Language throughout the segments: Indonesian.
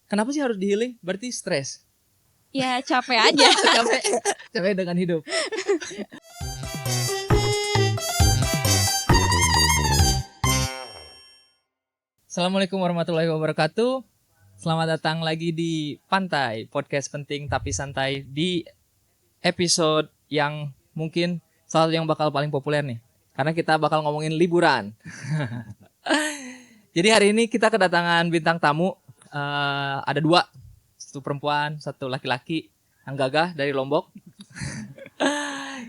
Kenapa sih harus di healing? Berarti stres. Ya capek aja. Capek dengan hidup. Assalamualaikum warahmatullahi wabarakatuh. Selamat datang lagi di Pantai, podcast penting tapi santai, di episode yang mungkin salah satu yang bakal paling populer nih. Karena kita bakal ngomongin liburan. Jadi hari ini kita kedatangan bintang tamu. Ada dua, satu perempuan, satu laki-laki yang gagah dari Lombok.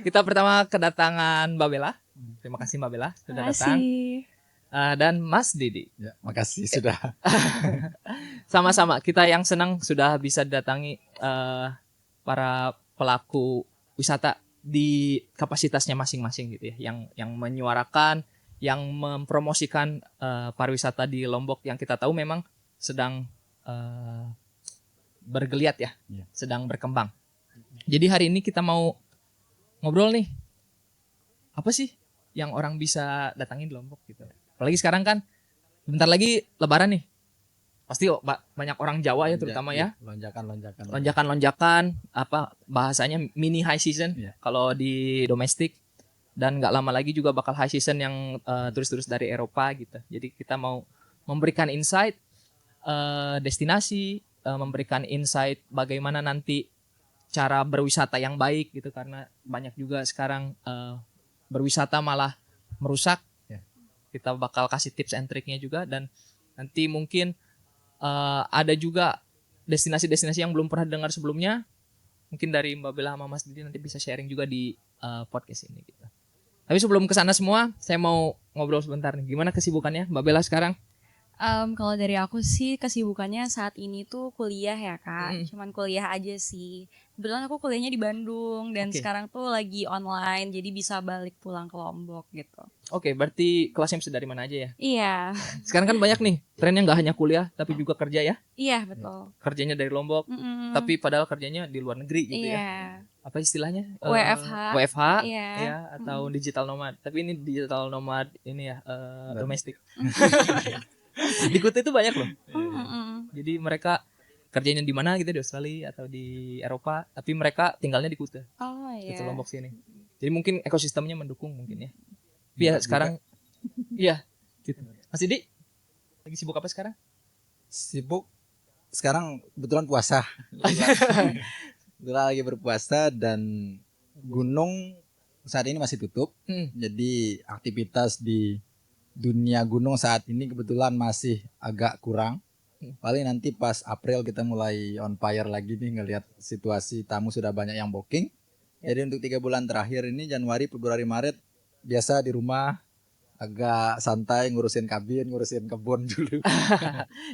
Kita pertama kedatangan Mbak Bella. Terima kasih Mbak Bella sudah datang. Dan Mas Didi. Ya, makasih sudah. Sama-sama, kita yang senang sudah bisa datangi para pelaku wisata di kapasitasnya masing-masing gitu ya, yang menyuarakan, yang mempromosikan pariwisata di Lombok yang kita tahu memang sedang bergeliat ya, sedang berkembang. Jadi hari ini kita mau ngobrol nih, apa sih yang orang bisa datangin di Lombok gitu. Apalagi sekarang kan bentar lagi Lebaran nih. Pasti banyak orang Jawa ya terutama ya. Lonjakan, apa bahasanya mini high season kalau di domestik, dan nggak lama lagi juga bakal high season yang turis-turis dari Eropa gitu. Jadi kita mau memberikan insight destinasi, memberikan insight bagaimana nanti cara berwisata yang baik gitu, karena banyak juga sekarang berwisata malah merusak. Kita bakal kasih tips and triknya juga, dan nanti mungkin ada juga destinasi-destinasi yang belum pernah dengar sebelumnya. Mungkin dari Mbak Bella sama Mas Didi nanti bisa sharing juga di podcast ini gitu. Tapi sebelum kesana semua, saya mau ngobrol sebentar nih. Gimana kesibukannya Mbak Bella sekarang? Kalau dari aku sih kesibukannya saat ini tuh kuliah ya Kak. Cuman kuliah aja sih. Kebetulan aku kuliahnya di Bandung dan sekarang tuh lagi online, jadi bisa balik pulang ke Lombok gitu. Oke, berarti kelasnya bisa dari mana aja ya? Iya. Sekarang kan banyak nih trennya, nggak hanya kuliah tapi juga kerja ya? Iya betul. Kerjanya dari Lombok, tapi padahal kerjanya di luar negeri gitu ya? Apa istilahnya? WFH. Ya, atau digital nomad. Tapi ini digital nomad ini ya, domestik. Di Kuta itu banyak loh. Jadi mereka kerjanya di mana gitu, di Australia atau di Eropa, tapi mereka tinggalnya di Kuta. Itu Lombok sini. Jadi mungkin ekosistemnya mendukung mungkin ya. Tapi ya sekarang iya gitu. Mas Didi lagi sibuk apa sekarang? Sibuk sekarang kebetulan puasa. Kebetulan lagi berpuasa dan gunung saat ini masih tutup. Jadi aktivitas di dunia gunung saat ini kebetulan masih agak kurang. Paling nanti pas April kita mulai on fire lagi nih, ngelihat situasi tamu sudah banyak yang booking. Jadi untuk 3 bulan terakhir ini, Januari, Februari, Maret, biasa di rumah agak santai, ngurusin kabin, ngurusin kebun dulu.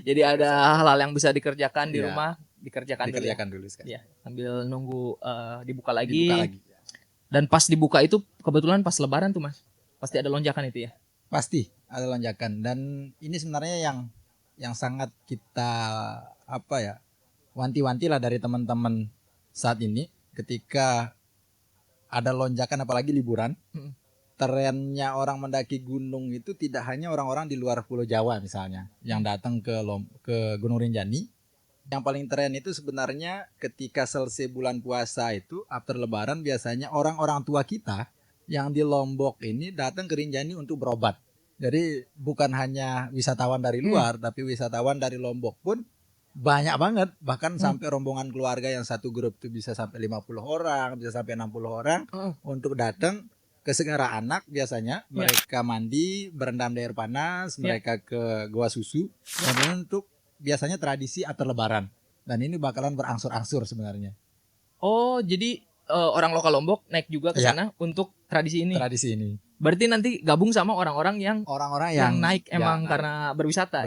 Jadi ada hal-hal yang bisa dikerjakan di rumah, dikerjakan dulu ya, sambil nunggu dibuka lagi. Dan pas dibuka itu kebetulan pas Lebaran tuh Mas, pasti ada lonjakan itu ya? Pasti ada lonjakan, dan ini sebenarnya yang sangat kita wanti-wanti lah dari teman-teman saat ini. Ketika ada lonjakan apalagi liburan, trennya orang mendaki gunung itu tidak hanya orang-orang di luar Pulau Jawa misalnya yang datang ke Gunung Rinjani. Yang paling tren itu sebenarnya ketika selesai bulan puasa itu, after Lebaran, biasanya orang-orang tua kita yang di Lombok ini datang ke Rinjani untuk berobat. Jadi bukan hanya wisatawan dari luar, tapi wisatawan dari Lombok pun banyak banget. Bahkan sampai rombongan keluarga yang satu grup itu bisa sampai 50 orang, bisa sampai 60 orang untuk datang ke Segara Anak biasanya. Mereka mandi, berendam di air panas, mereka ke Goa Susu. Dan untuk biasanya tradisi atau Lebaran. Dan ini bakalan berangsur-angsur sebenarnya. Oh, jadi orang lokal Lombok naik juga ke sana untuk tradisi ini. Berarti nanti gabung sama orang-orang yang naik emang karena berwisata.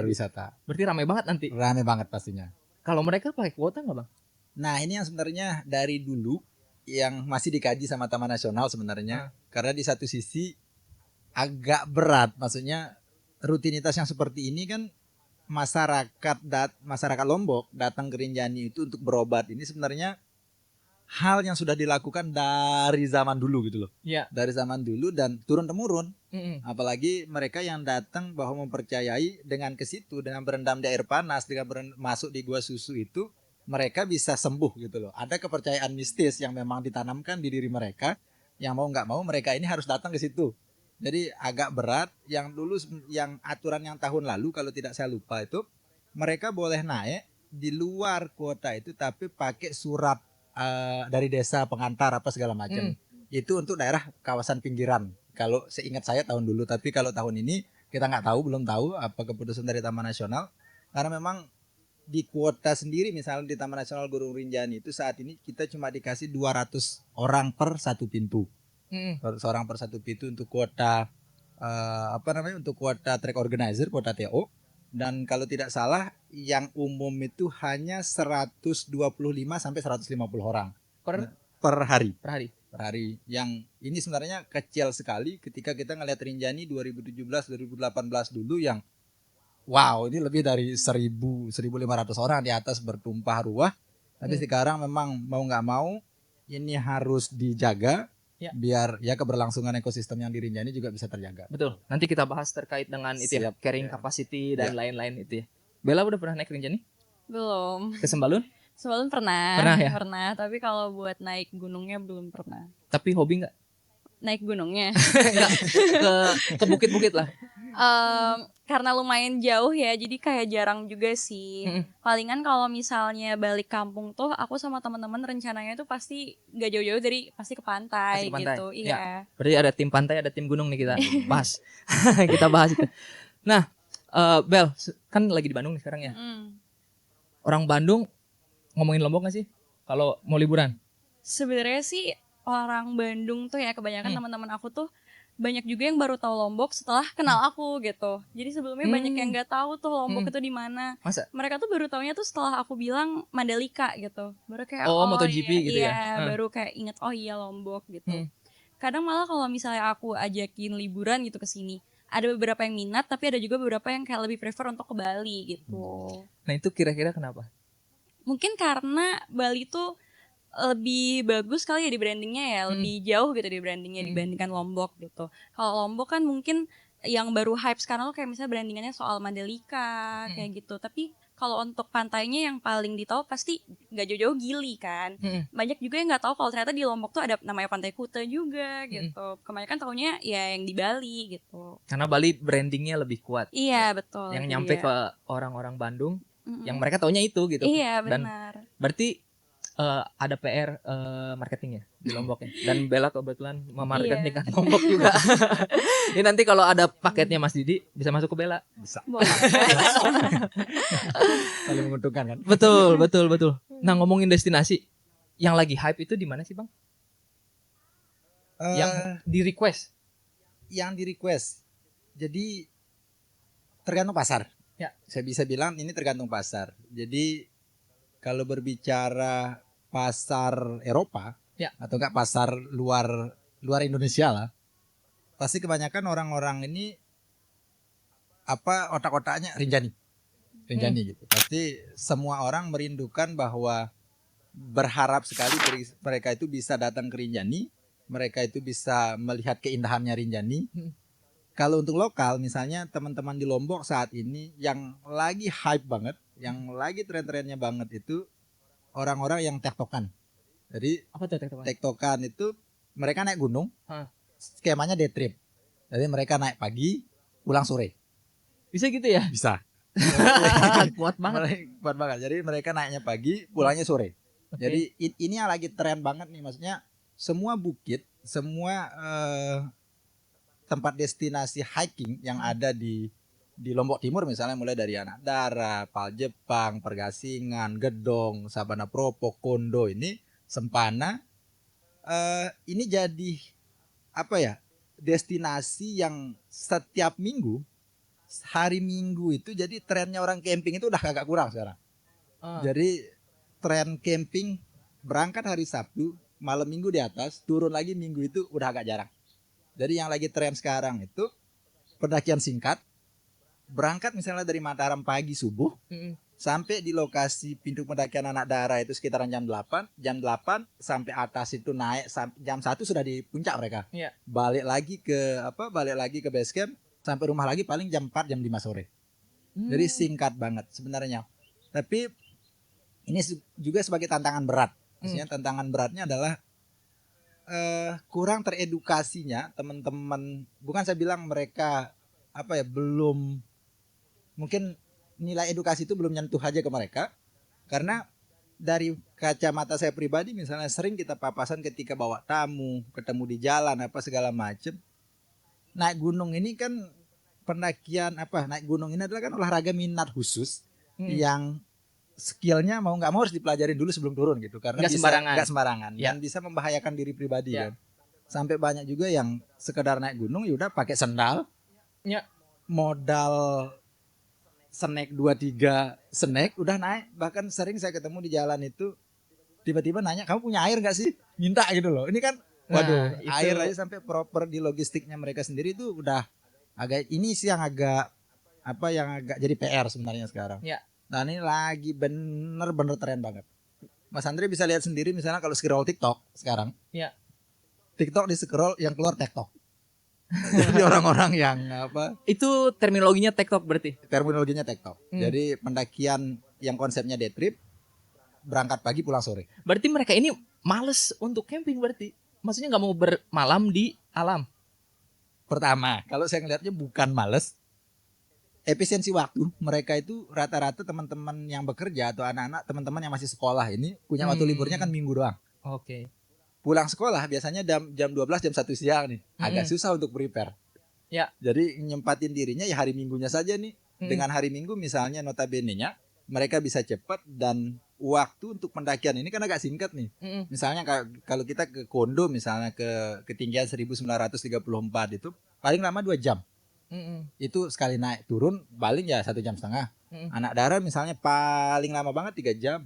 Berarti ramai banget nanti. Ramai banget pastinya. Kalau mereka pakai kuota nggak Bang? Nah ini yang sebenarnya dari dulu yang masih dikaji sama Taman Nasional sebenarnya. Karena di satu sisi agak berat. Maksudnya rutinitas yang seperti ini kan masyarakat Lombok datang ke Rinjani itu untuk berobat. Ini sebenarnya hal yang sudah dilakukan dari zaman dulu gitu loh. Iya. Dari zaman dulu dan turun temurun. Mm-mm. Apalagi mereka yang datang bahwa mempercayai dengan ke situ, dengan berendam di air panas, dengan masuk di gua susu itu, mereka bisa sembuh gitu loh. Ada kepercayaan mistis yang memang ditanamkan di diri mereka, yang mau nggak mau mereka ini harus datang ke situ. Jadi agak berat. Yang dulu, yang aturan yang tahun lalu kalau tidak saya lupa itu, mereka boleh naik di luar kuota itu tapi pakai surat dari desa pengantar apa segala macam. Itu untuk daerah kawasan pinggiran. Kalau seingat saya tahun dulu, tapi kalau tahun ini kita nggak tahu, belum tahu apa keputusan dari Taman Nasional. Karena memang di kuota sendiri misalnya di Taman Nasional Gunung Rinjani itu saat ini kita cuma dikasih 200 orang per satu pintu. Seorang per satu pintu untuk kuota untuk kuota track organizer, kuota TO. Dan kalau tidak salah yang umum itu hanya 125 sampai 150 orang per hari. Per hari. Yang ini sebenarnya kecil sekali ketika kita ngelihat Rinjani 2017-2018 dulu yang wow, ini lebih dari 1.500 orang di atas bertumpah ruah. Tapi sekarang memang mau nggak mau ini harus dijaga biar ya keberlangsungan ekosistem yang di Rinjani juga bisa terjaga. Betul. Nanti kita bahas terkait dengan itu ya, carrying capacity dan lain-lain itu ya. Bella udah pernah naik Rinjani? Belum. Ke Sembalun? Sembalun pernah. Pernah ya? Pernah, tapi kalau buat naik gunungnya belum pernah. Tapi hobi nggak? Naik gunungnya? Nggak, ke bukit-bukit lah. Karena lumayan jauh ya, jadi kayak jarang juga sih. Palingan kalau misalnya balik kampung tuh, aku sama teman-teman rencananya tuh pasti nggak jauh-jauh dari pasti ke pantai, gitu. Iya. Berarti ada tim pantai, ada tim gunung nih kita bahas. Kita bahas itu. Nah, Bel, kan lagi di Bandung nih sekarang ya. Orang Bandung ngomongin Lombok nggak sih kalau mau liburan? Sebenarnya sih orang Bandung tuh ya kebanyakan teman-teman aku tuh banyak juga yang baru tahu Lombok setelah kenal aku gitu. Jadi sebelumnya banyak yang nggak tahu tuh Lombok itu di mana. Masa? Mereka tuh baru taunya tuh setelah aku bilang Mandalika gitu. Baru kayak MotoGP gitu ya. Baru kayak inget Lombok gitu. Kadang malah kalau misalnya aku ajakin liburan gitu ke sini, ada beberapa yang minat tapi ada juga beberapa yang kayak lebih prefer untuk ke Bali gitu. Nah, itu kira-kira kenapa? Mungkin karena Bali tuh lebih bagus kali ya di brandingnya ya, lebih jauh gitu di brandingnya dibandingkan Lombok gitu. Kalau Lombok kan mungkin yang baru hype sekarang tuh kayak misalnya brandingannya soal Mandalika kayak gitu. Tapi kalau untuk pantainya yang paling ditahu pasti nggak jauh-jauh Gili kan. Banyak juga yang nggak tahu kalau ternyata di Lombok tuh ada namanya Pantai Kuta juga gitu. Kebanyakan taunya ya yang di Bali gitu. Karena Bali brandingnya lebih kuat. Iya betul. Yang nyampe ke orang-orang Bandung, yang mereka taunya itu gitu. Iya benar. Dan berarti ada PR marketingnya di Lombok ya. Dan Bella kebetulan memarketingkan Lombok juga. Ini nanti kalau ada paketnya Mas Didi bisa masuk ke Bella. Bisa. Boleh. Saling menguntungkan kan? Betul. Nah, ngomongin destinasi yang lagi hype itu di mana sih, Bang? Yang di request. Yang di request. Jadi tergantung pasar. Ya. Saya bisa bilang ini tergantung pasar. Jadi kalau berbicara pasar Eropa atau enggak pasar luar Indonesia lah, pasti kebanyakan orang-orang ini otak-otaknya Rinjani gitu. Pasti semua orang merindukan bahwa berharap sekali mereka itu bisa datang ke Rinjani, mereka itu bisa melihat keindahannya Rinjani. Kalau untuk lokal misalnya teman-teman di Lombok saat ini yang lagi hype banget, yang lagi tren-trennya banget itu orang-orang yang tektokan. Jadi apa tuh tektokan? Tektokan itu mereka naik gunung, skemanya day trip. Jadi mereka naik pagi, pulang sore. Bisa gitu ya? Bisa. Kuat banget. Kuat banget. Jadi mereka naiknya pagi, pulangnya sore. Jadi ini yang lagi tren banget nih, maksudnya semua bukit, semua tempat destinasi hiking yang ada di Lombok Timur misalnya mulai dari Anak Dara, Pal Jepang, Pergasingan, Gedong, Sabana Propo, Kondo ini, Sempana, ini jadi destinasi yang setiap minggu, hari Minggu itu jadi trennya orang camping itu udah agak kurang sekarang. Jadi tren camping berangkat hari Sabtu, malam Minggu di atas, turun lagi Minggu itu udah agak jarang. Jadi yang lagi tren sekarang itu pendakian singkat, berangkat misalnya dari Mataram pagi subuh, sampai di lokasi pintu pendakian Anak Dara itu sekitaran jam 8 sampai atas itu naik jam 1 sudah di puncak mereka. Iya. Balik lagi ke base camp sampai rumah lagi paling jam 4 jam 5 sore. Jadi singkat banget sebenarnya. Tapi ini juga sebagai tantangan berat. Maksudnya tantangan beratnya adalah kurang teredukasinya teman-teman. Bukan saya bilang mereka belum, mungkin nilai edukasi itu belum nyentuh aja ke mereka. Karena dari kacamata saya pribadi misalnya sering kita papasan ketika bawa tamu, ketemu di jalan apa segala macem. Naik gunung ini kan naik gunung ini adalah kan olahraga minat khusus yang skillnya mau nggak mau harus dipelajarin dulu sebelum turun gitu, karena nggak sembarangan dan bisa membahayakan diri pribadi kan. Sampai banyak juga yang sekedar naik gunung ya udah pakai sendal, modal snack 2-3 snack udah naik. Bahkan sering saya ketemu di jalan itu tiba-tiba nanya, kamu punya air nggak sih, minta gitu loh. Ini kan waduh, air aja sampai proper di logistiknya mereka sendiri itu udah agak, ini sih yang agak jadi PR sebenarnya sekarang. Nah ini lagi bener-bener tren banget. Mas Andre bisa lihat sendiri misalnya kalau scroll TikTok sekarang. TikTok di scroll yang keluar TikTok. Jadi orang-orang yang Itu terminologinya TikTok berarti? Terminologinya TikTok. Jadi pendakian yang konsepnya day trip, berangkat pagi pulang sore. Berarti mereka ini males untuk camping berarti? Maksudnya nggak mau bermalam di alam? Pertama, kalau saya ngelihatnya bukan males, efisiensi waktu. Mereka itu rata-rata teman-teman yang bekerja atau anak-anak, teman-teman yang masih sekolah ini punya waktu liburnya kan minggu doang. Pulang sekolah biasanya jam 12 jam 1 siang nih. Agak susah untuk prepare. Jadi nyempatin dirinya ya hari Minggunya saja nih. Dengan hari Minggu misalnya notabene-nya mereka bisa cepat, dan waktu untuk pendakian ini kan agak singkat nih. Misalnya kalau kita ke Kondo misalnya ke ketinggian 1934 itu paling lama 2 jam. Itu sekali naik turun paling ya 1,5 jam. Anak Dara misalnya paling lama banget 3 jam.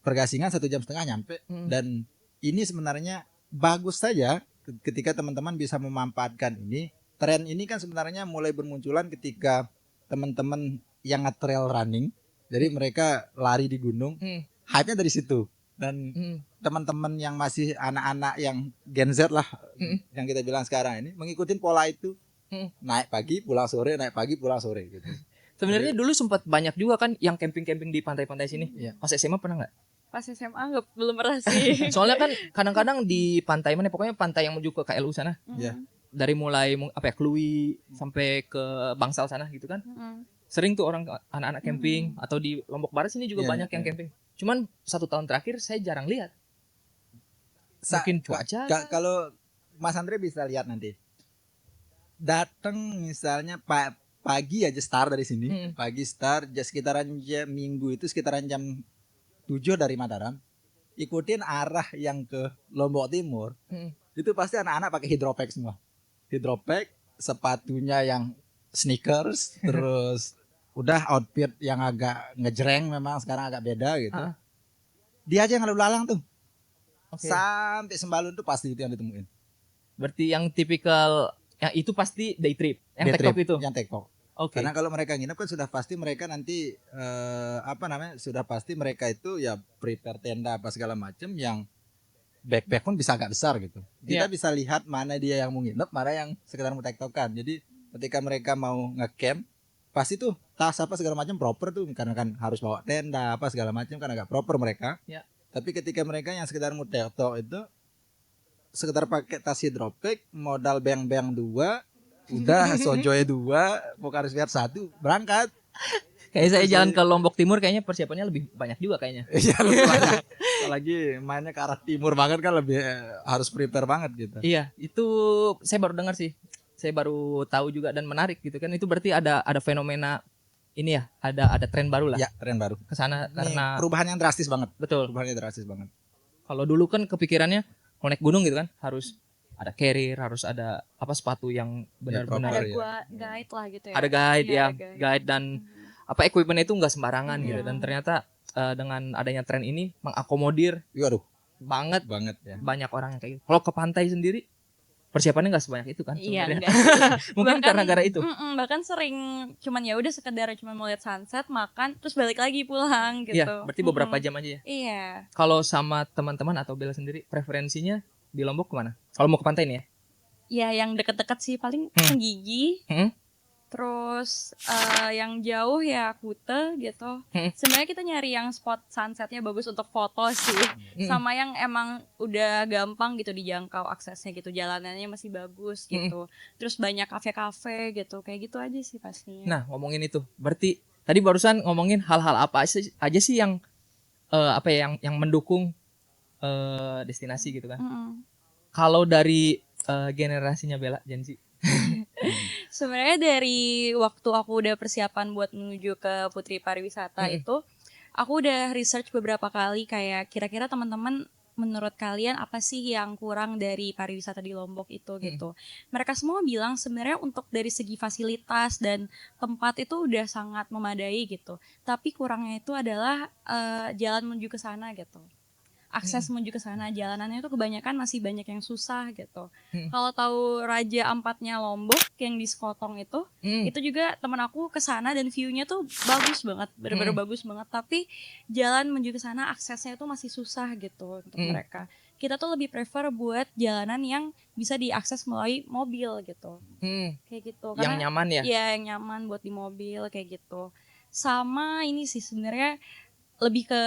Pergasingan 1,5 jam nyampe. Dan ini sebenarnya bagus saja ketika teman-teman bisa memanfaatkan ini. Tren ini kan sebenarnya mulai bermunculan ketika teman-teman yang nge-trail running. Jadi mereka lari di gunung. Hype-nya dari situ. Dan teman-teman yang masih anak-anak yang Gen Z lah, yang kita bilang sekarang ini mengikuti pola itu. Naik pagi pulang sore, naik pagi pulang sore gitu. Sebenarnya dulu sempat banyak juga kan yang camping-camping di pantai-pantai sini. Pas SMA pernah nggak? Pas SMA belum pernah sih. Soalnya kan kadang-kadang di pantai mana, pokoknya pantai yang menuju ke KLU sana. Dari mulai Klui sampai ke Bangsal sana gitu kan. Sering tuh anak-anak camping, atau di Lombok Barat sini juga banyak yang camping. Cuman 1 tahun terakhir saya jarang lihat. Mungkin cuaca. Kalau Mas Andre bisa lihat nanti. Datang misalnya pagi aja start dari sini. Pagi start sekitaran Minggu itu sekitaran jam 7 dari Mataram, ikutin arah yang ke Lombok Timur, itu pasti anak-anak pakai hidropack semua. Hidropack, sepatunya yang sneakers, terus udah outfit yang agak ngejreng, memang sekarang agak beda gitu. Dia aja yang lalu lalang tuh. Sampai Sembalun tuh pasti itu yang ditemuin. Berarti yang tipikal, yang itu pasti day trip, yang TikTok itu? Yang TikTok. Karena kalau mereka nginep kan sudah pasti mereka nanti sudah pasti mereka itu ya prepare tenda apa segala macam, yang backpack pun bisa agak besar gitu. Kita bisa lihat mana dia yang mau nginep, mana yang sekedar mau tektokan. Jadi ketika mereka mau ngecamp, pasti tuh tas apa segala macam proper tuh, karena kan harus bawa tenda apa segala macam kan agak proper mereka. Tapi ketika mereka yang sekedar mau tektok itu sekedar pakai tas hidropack, modal beng-beng 2, udah sojoy 2, Pokaris Viat 1, berangkat. Kayak saya jalan ke Lombok Timur kayaknya persiapannya lebih banyak juga kayaknya. Iya, lebih banyak. Apalagi mainnya ke arah timur banget kan, lebih harus prepare banget gitu. Iya, itu saya baru dengar sih. Saya baru tahu juga dan menarik gitu kan. Itu berarti ada fenomena ini ya, ada tren baru lah. Ya, tren baru. Ke sana karena perubahan yang drastis banget. Betul. Perubahannya drastis banget. Kalau dulu kan kepikirannya kalau naik gunung gitu kan harus ada carrier, harus ada sepatu yang benar-benar ada guide lah gitu ya. Ada guide guide dan equipment itu enggak sembarangan gitu, dan ternyata dengan adanya tren ini mengakomodir banget ya. Banyak orang yang kayak gitu. Kalau ke pantai sendiri persiapannya nggak sebanyak itu kan Iya, sebenarnya. enggak sih. Mungkin Bahkan karena gara itu. bahkan sering cuman ya udah sekedar cuman mau lihat sunset, makan, terus balik lagi pulang gitu. Iya, berarti beberapa jam aja ya. Iya. Kalau sama teman-teman atau Bella sendiri, preferensinya di Lombok kemana? Kalau mau ke pantai nih ya? Ya yang deket-deket sih paling Senggigi. Terus yang jauh ya Kuta gitu. Sebenarnya kita nyari yang spot sunsetnya bagus untuk foto sih. Sama yang emang udah gampang gitu dijangkau aksesnya gitu. Jalanannya masih bagus gitu. Terus banyak kafe-kafe gitu. Kayak gitu aja sih pastinya. Nah, ngomongin itu. Berarti tadi barusan ngomongin hal-hal apa aja sih yang apa ya yang mendukung destinasi gitu kan. Kalau dari generasinya Bella Gen Z. Sebenarnya dari waktu aku udah persiapan buat menuju ke Putri Pariwisata itu, aku udah research beberapa kali kayak kira-kira teman-teman menurut kalian apa sih yang kurang dari pariwisata di Lombok itu gitu. Mereka semua bilang sebenarnya untuk dari segi fasilitas dan tempat itu udah sangat memadai gitu. Tapi kurangnya itu adalah jalan menuju ke sana gitu. Akses menuju ke sana, jalanannya itu kebanyakan masih banyak yang susah gitu. Kalau tahu Raja Ampatnya Lombok yang di Sekotong itu juga teman aku ke sana dan view-nya tuh bagus banget, benar-benar bagus banget. Tapi jalan menuju ke sana aksesnya itu masih susah gitu untuk mereka. Kita tuh lebih prefer buat jalanan yang bisa diakses melalui mobil gitu. Kayak gitu. Yang nyaman ya? Iya, yang nyaman buat di mobil kayak gitu. Sama ini sih sebenarnya lebih ke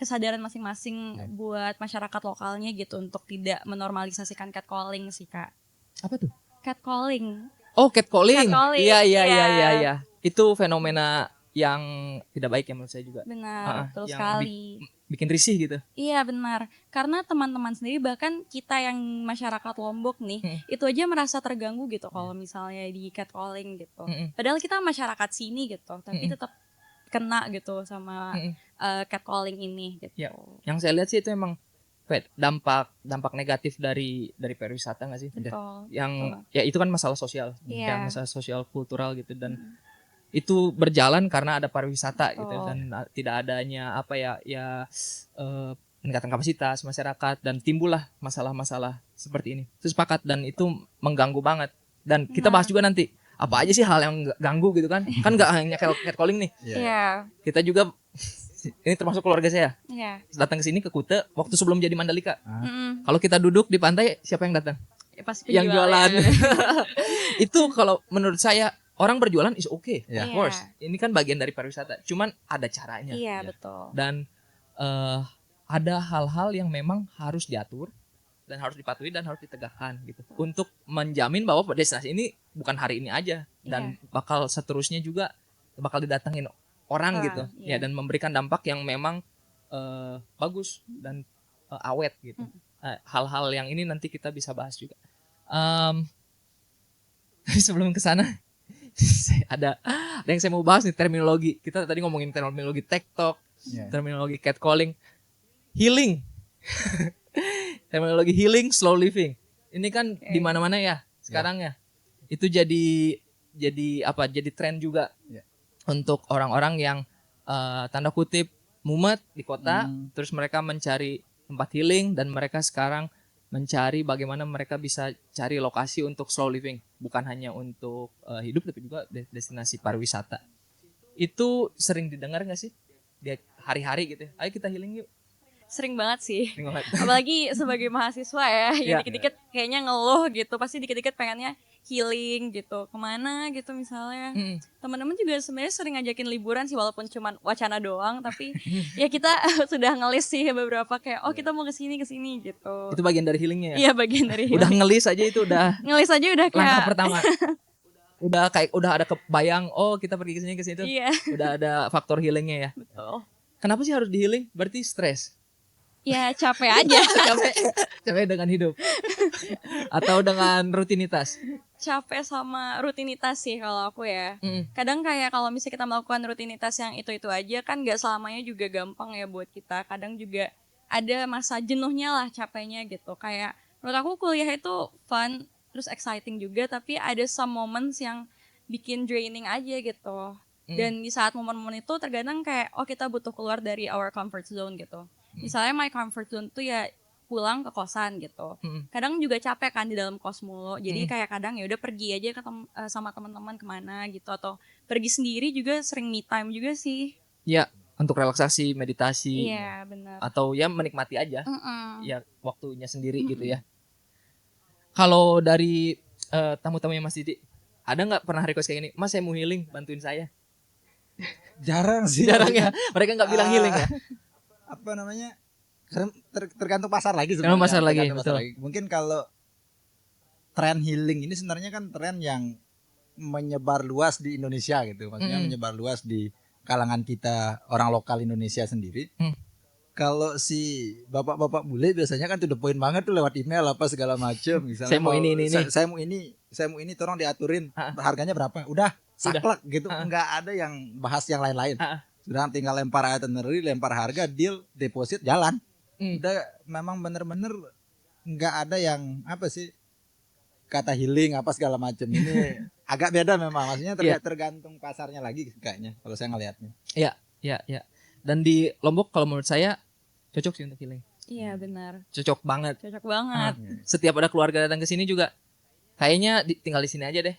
kesadaran masing-masing buat masyarakat lokalnya gitu untuk tidak menormalisasikan catcalling sih Kak. Apa tuh? Catcalling. Oh, catcalling. Iya. Iya. Itu fenomena yang tidak baik ya menurut saya juga. Benar, betul sekali. Bikin risih gitu. Iya benar. Karena teman-teman sendiri bahkan kita yang masyarakat Lombok nih, itu aja merasa terganggu gitu kalau misalnya di catcalling gitu. Padahal kita masyarakat sini gitu, tapi tetap kena gitu sama catcalling ini gitu. Ya, yang saya lihat sih itu emang dampak negatif dari pariwisata nggak sih? Betul. Yang betul. ya itu kan masalah sosial, Iya. masalah sosial kultural gitu dan itu berjalan karena ada pariwisata gitu dan tidak adanya apa ya peningkatan kapasitas masyarakat dan timbullah masalah-masalah seperti ini. Itu sepakat dan itu mengganggu banget dan kita bahas juga nanti apa aja sih hal yang ganggu gitu kan nggak hanya catcalling nih. Kita juga ini termasuk keluarga saya datang ke sini ke Kuta waktu sebelum jadi Mandalika. Kalau kita duduk di pantai siapa yang datang? Pasti yang jualan. Itu kalau menurut saya orang berjualan is okay, of course. Ini kan bagian dari pariwisata cuman ada caranya. Betul. Dan ada hal-hal yang memang harus diatur dan harus dipatuhi dan harus ditegakkan gitu untuk menjamin bahwa destinasi ini bukan hari ini aja dan bakal seterusnya juga bakal didatengin orang gitu ya dan memberikan dampak yang memang bagus dan awet gitu. Hal-hal yang ini nanti kita bisa bahas juga. Sebelum ke sana ada yang saya mau bahas nih terminologi. Kita tadi ngomongin terminologi TikTok, terminologi catcalling, healing. Terminologi healing, slow living. Ini kan di mana-mana ya sekarang ya. Itu jadi tren juga untuk orang-orang yang tanda kutip mumet di kota, terus mereka mencari tempat healing dan mereka sekarang mencari bagaimana mereka bisa cari lokasi untuk slow living, bukan hanya untuk hidup tapi juga destinasi pariwisata. Itu sering didengar nggak sih di hari-hari gitu? Ayo kita healing yuk. Sering banget sih. Apalagi sebagai mahasiswa ya, yang dikit-dikit kayaknya ngeluh gitu, pasti dikit-dikit pengennya healing gitu. Kemana gitu misalnya. Teman-teman juga sebenarnya sering ngajakin liburan sih walaupun cuma wacana doang, tapi ya kita sudah ngelis sih beberapa kayak kita mau ke sini gitu. Itu bagian dari healingnya ya? Iya, bagian dari healing. Udah ngelis aja itu udah. Ngelis aja udah kayak langkah pertama. Udah ada kebayang kita pergi ke sini tuh. Udah ada faktor healingnya ya. Betul. Kenapa sih harus di healing? Berarti stres. Ya capek aja. capek dengan hidup atau dengan rutinitas. Capek sama rutinitas sih kalau aku ya. Kadang kayak kalau misalnya kita melakukan rutinitas yang itu aja kan nggak selamanya juga gampang ya buat kita. Kadang juga ada masa jenuhnya lah, capeknya gitu. Kayak menurut aku kuliah itu fun terus exciting juga, tapi ada some moments yang bikin draining aja gitu. Dan di saat momen-momen itu terkadang kayak kita butuh keluar dari our comfort zone gitu. Misalnya my comfort zone tuh ya pulang ke kosan gitu. Kadang juga capek kan di dalam kos mulu. Jadi kayak kadang ya udah pergi aja sama teman-teman kemana gitu, atau pergi sendiri juga, sering me time juga sih. Ya, untuk relaksasi, meditasi, Iya, benar. atau ya menikmati aja. Ya waktunya sendiri gitu ya. Kalau dari tamu-tamunya Mas Didi, ada nggak pernah request kayak gini, Mas saya mau healing, bantuin saya? Jarang sih. Jarang ya, mereka nggak bilang healing ya. Apa namanya? Tergantung pasar lagi sebenarnya. Tergantung pasar lagi, Tergantung pasar lagi. Mungkin kalau tren healing ini sebenarnya kan tren yang menyebar luas di Indonesia gitu. Maksudnya menyebar luas di kalangan kita orang lokal Indonesia sendiri. Kalau si bapak-bapak bule biasanya kan to the point banget tuh lewat email apa segala macam. Misalnya Saya mau ini. saya mau ini tolong diaturin harganya berapa. Udah saklek gitu. Enggak ada yang bahas yang lain-lain. Sudah tinggal lempar itinerary, lempar harga, deal, deposit, jalan. Udah memang bener-bener nggak ada yang apa sih kata healing apa segala macam. Ini agak beda memang, maksudnya tergantung pasarnya lagi kayaknya kalau saya ngelihatnya. Iya. Dan di Lombok kalau menurut saya cocok sih untuk healing. Iya, benar. Cocok banget. Setiap ada keluarga datang ke sini juga kayaknya tinggal di sini aja deh.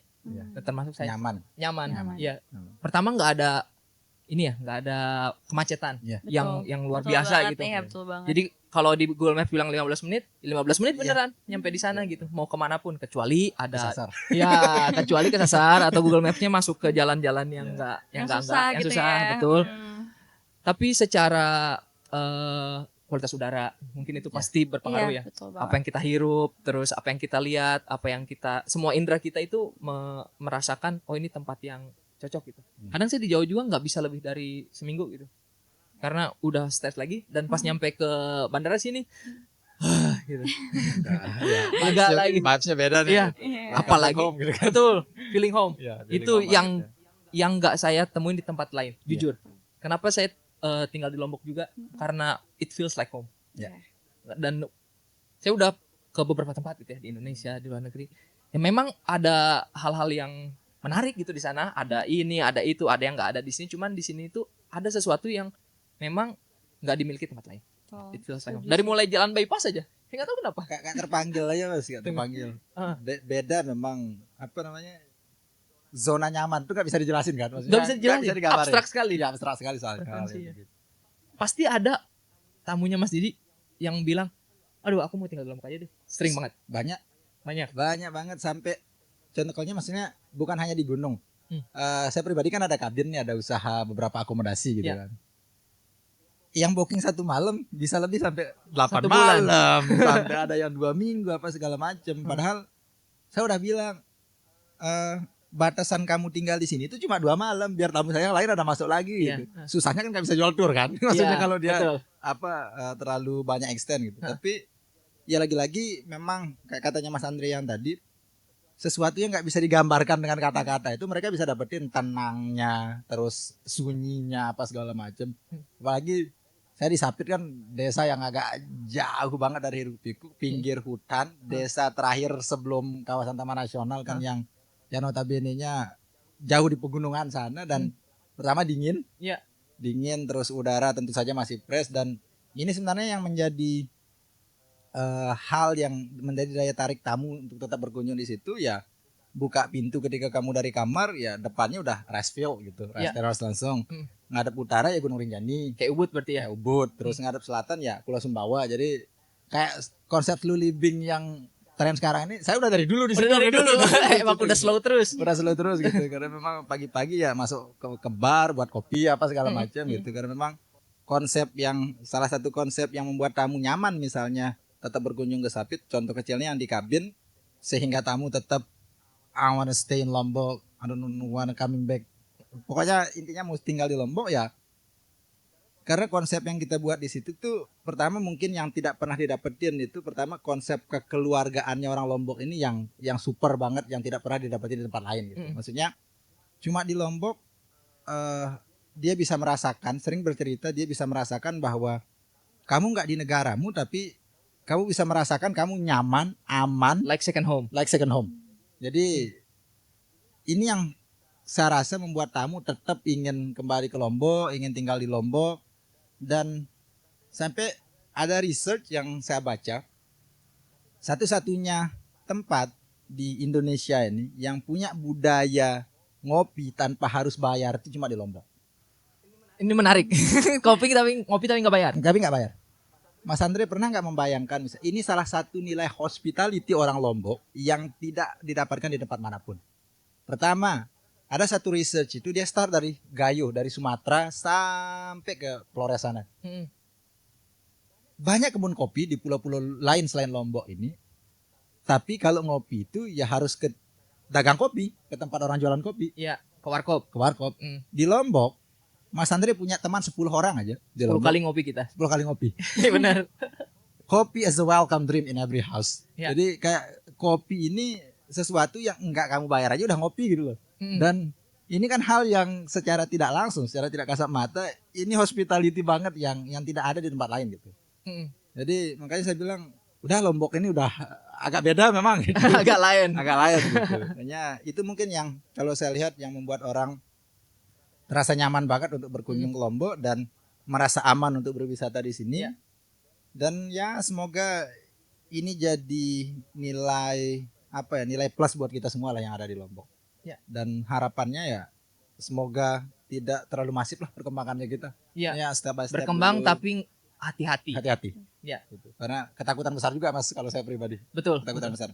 Termasuk saya. Nyaman. Iya. Pertama nggak ada nggak ada kemacetan yang luar biasa gitu. Iya, betul banget. Jadi kalau di Google Maps bilang 15 menit beneran nyampe di sana gitu. Mau kemana pun kecuali ada kesasar. Ya, kecuali kesasar atau Google Maps-nya masuk ke jalan-jalan yang susah gitu ya. Betul. Tapi secara kualitas udara mungkin itu pasti berpengaruh ya. Apa yang kita hirup, terus apa yang kita lihat, semua indera kita itu merasakan ini tempat yang cocok gitu. Kadang saya di Jawa juga nggak bisa lebih dari seminggu gitu, karena udah stres lagi dan pas nyampe ke bandara sini, gitu. Agak lagi. Vibes-nya beda nih. Iya. Apalagi home, gitu kan. Betul, feeling home. Itu home yang nggak saya temuin di tempat lain. Jujur. Kenapa saya tinggal di Lombok juga? Karena it feels like home. Dan saya udah ke beberapa tempat gitu ya, di Indonesia, di luar negeri. Ya memang ada hal-hal yang menarik gitu di sana, ada ini, ada itu, ada yang nggak ada di sini. Cuman di sini itu ada sesuatu yang memang nggak dimiliki tempat lain. It feels like home. Dari mulai jalan bypass aja, saya nggak tahu kenapa. Kayak terpanggil aja mas, kayak terpanggil. Beda memang apa namanya zona nyaman tuh nggak bisa dijelasin kan? Maksudnya Nggak bisa dijelasin. Abstrak sekali. Ya abstrak sekali soalnya. Gitu. Pasti ada tamunya Mas Didi yang bilang, aduh aku mau tinggal di Lombok aja deh. Sering banget. Banyak banget sampai contohnya maksudnya bukan hanya di gunung. Saya pribadi kan ada kabin nih, ada usaha beberapa akomodasi gitu kan. Yang booking 1 malam bisa lebih sampai 8 malam, sampai ada yang 2 minggu apa segala macam. Padahal saya udah bilang batasan kamu tinggal di sini itu cuma 2 malam, biar tamu saya yang lain ada masuk lagi gitu. Susahnya kan nggak bisa jual tour kan. Maksudnya kalau dia terlalu banyak extend gitu. Tapi ya lagi-lagi memang kayak katanya Mas Andre yang tadi, sesuatu yang nggak bisa digambarkan dengan kata-kata itu mereka bisa dapetin tenangnya, terus sunyinya apa segala macam. Apalagi saya di Sapit kan desa yang agak jauh banget dari hiruk pikuk, pinggir hutan, desa terakhir sebelum kawasan Taman Nasional kan yang notabene-nya jauh di pegunungan sana, dan pertama dingin, terus udara tentu saja masih fresh, dan ini sebenarnya yang menjadi hal yang menjadi daya tarik tamu untuk tetap berkunjung di situ. Ya buka pintu ketika kamu dari kamar, ya depannya udah rice field gitu, rice terrace langsung. Ngadep utara ya Gunung Rinjani, kayak Ubud berarti ya. Ubud. Terus ngadep selatan ya Pulau Sumbawa. Jadi kayak konsep slow living yang tren sekarang ini saya udah dari dulu di sini. Emang udah slow terus gitu. Karena memang pagi-pagi ya masuk ke bar buat kopi apa segala macam gitu. Karena memang salah satu konsep yang membuat tamu nyaman misalnya tetap berkunjung ke Sapit, contoh kecilnya yang di kabin, sehingga tamu tetap I wanna stay in Lombok, I don't wanna coming back. Pokoknya intinya mau tinggal di Lombok ya. Karena konsep yang kita buat di situ tuh pertama mungkin yang tidak pernah didapetin itu, pertama konsep kekeluargaannya orang Lombok ini yang super banget, yang tidak pernah didapetin di tempat lain gitu. Maksudnya cuma di Lombok dia bisa merasakan, sering bercerita dia bisa merasakan bahwa kamu nggak di negaramu tapi kamu bisa merasakan kamu nyaman, aman, like second home. Jadi ini yang saya rasa membuat tamu tetap ingin kembali ke Lombok, ingin tinggal di Lombok. Dan sampai ada research yang saya baca, satu-satunya tempat di Indonesia ini yang punya budaya ngopi tanpa harus bayar itu cuma di Lombok. Ini menarik. Ngopi tapi nggak bayar. Tapi nggak bayar. Mas Andre pernah nggak membayangkan, ini salah satu nilai hospitality orang Lombok yang tidak didapatkan di tempat manapun. Pertama, ada satu research itu dia start dari Gayo, dari Sumatera sampai ke Flores sana. Banyak kebun kopi di pulau-pulau lain selain Lombok ini. Tapi kalau ngopi itu ya harus ke dagang kopi, ke tempat orang jualan kopi. Iya, ke warkop. Ke warkop. Di Lombok, Mas Andre punya teman 10 orang aja. 10 kali ngopi kita. 10 kali ngopi. Iya benar. Kopi is a welcome drink in every house. Ya. Jadi kayak kopi ini sesuatu yang enggak kamu bayar aja udah ngopi gitu loh. Dan ini kan hal yang secara tidak langsung, secara tidak kasat mata, ini hospitality banget yang tidak ada di tempat lain gitu. Jadi makanya saya bilang, udah Lombok ini udah agak beda memang gitu. Agak lain. Agak lain gitu. Makanya itu mungkin yang kalau saya lihat yang membuat orang terasa nyaman banget untuk berkunjung ke Lombok dan merasa aman untuk berwisata di sini. Ya. Dan ya semoga ini jadi nilai nilai plus buat kita semua lah yang ada di Lombok. Ya. Dan harapannya ya semoga tidak terlalu masif lah perkembangannya kita. Iya. Ya, step by step Berkembang dulu. tapi hati-hati. Hati-hati. Ya. Gitu. Karena ketakutan besar juga Mas kalau saya pribadi. Betul. Ketakutan besar.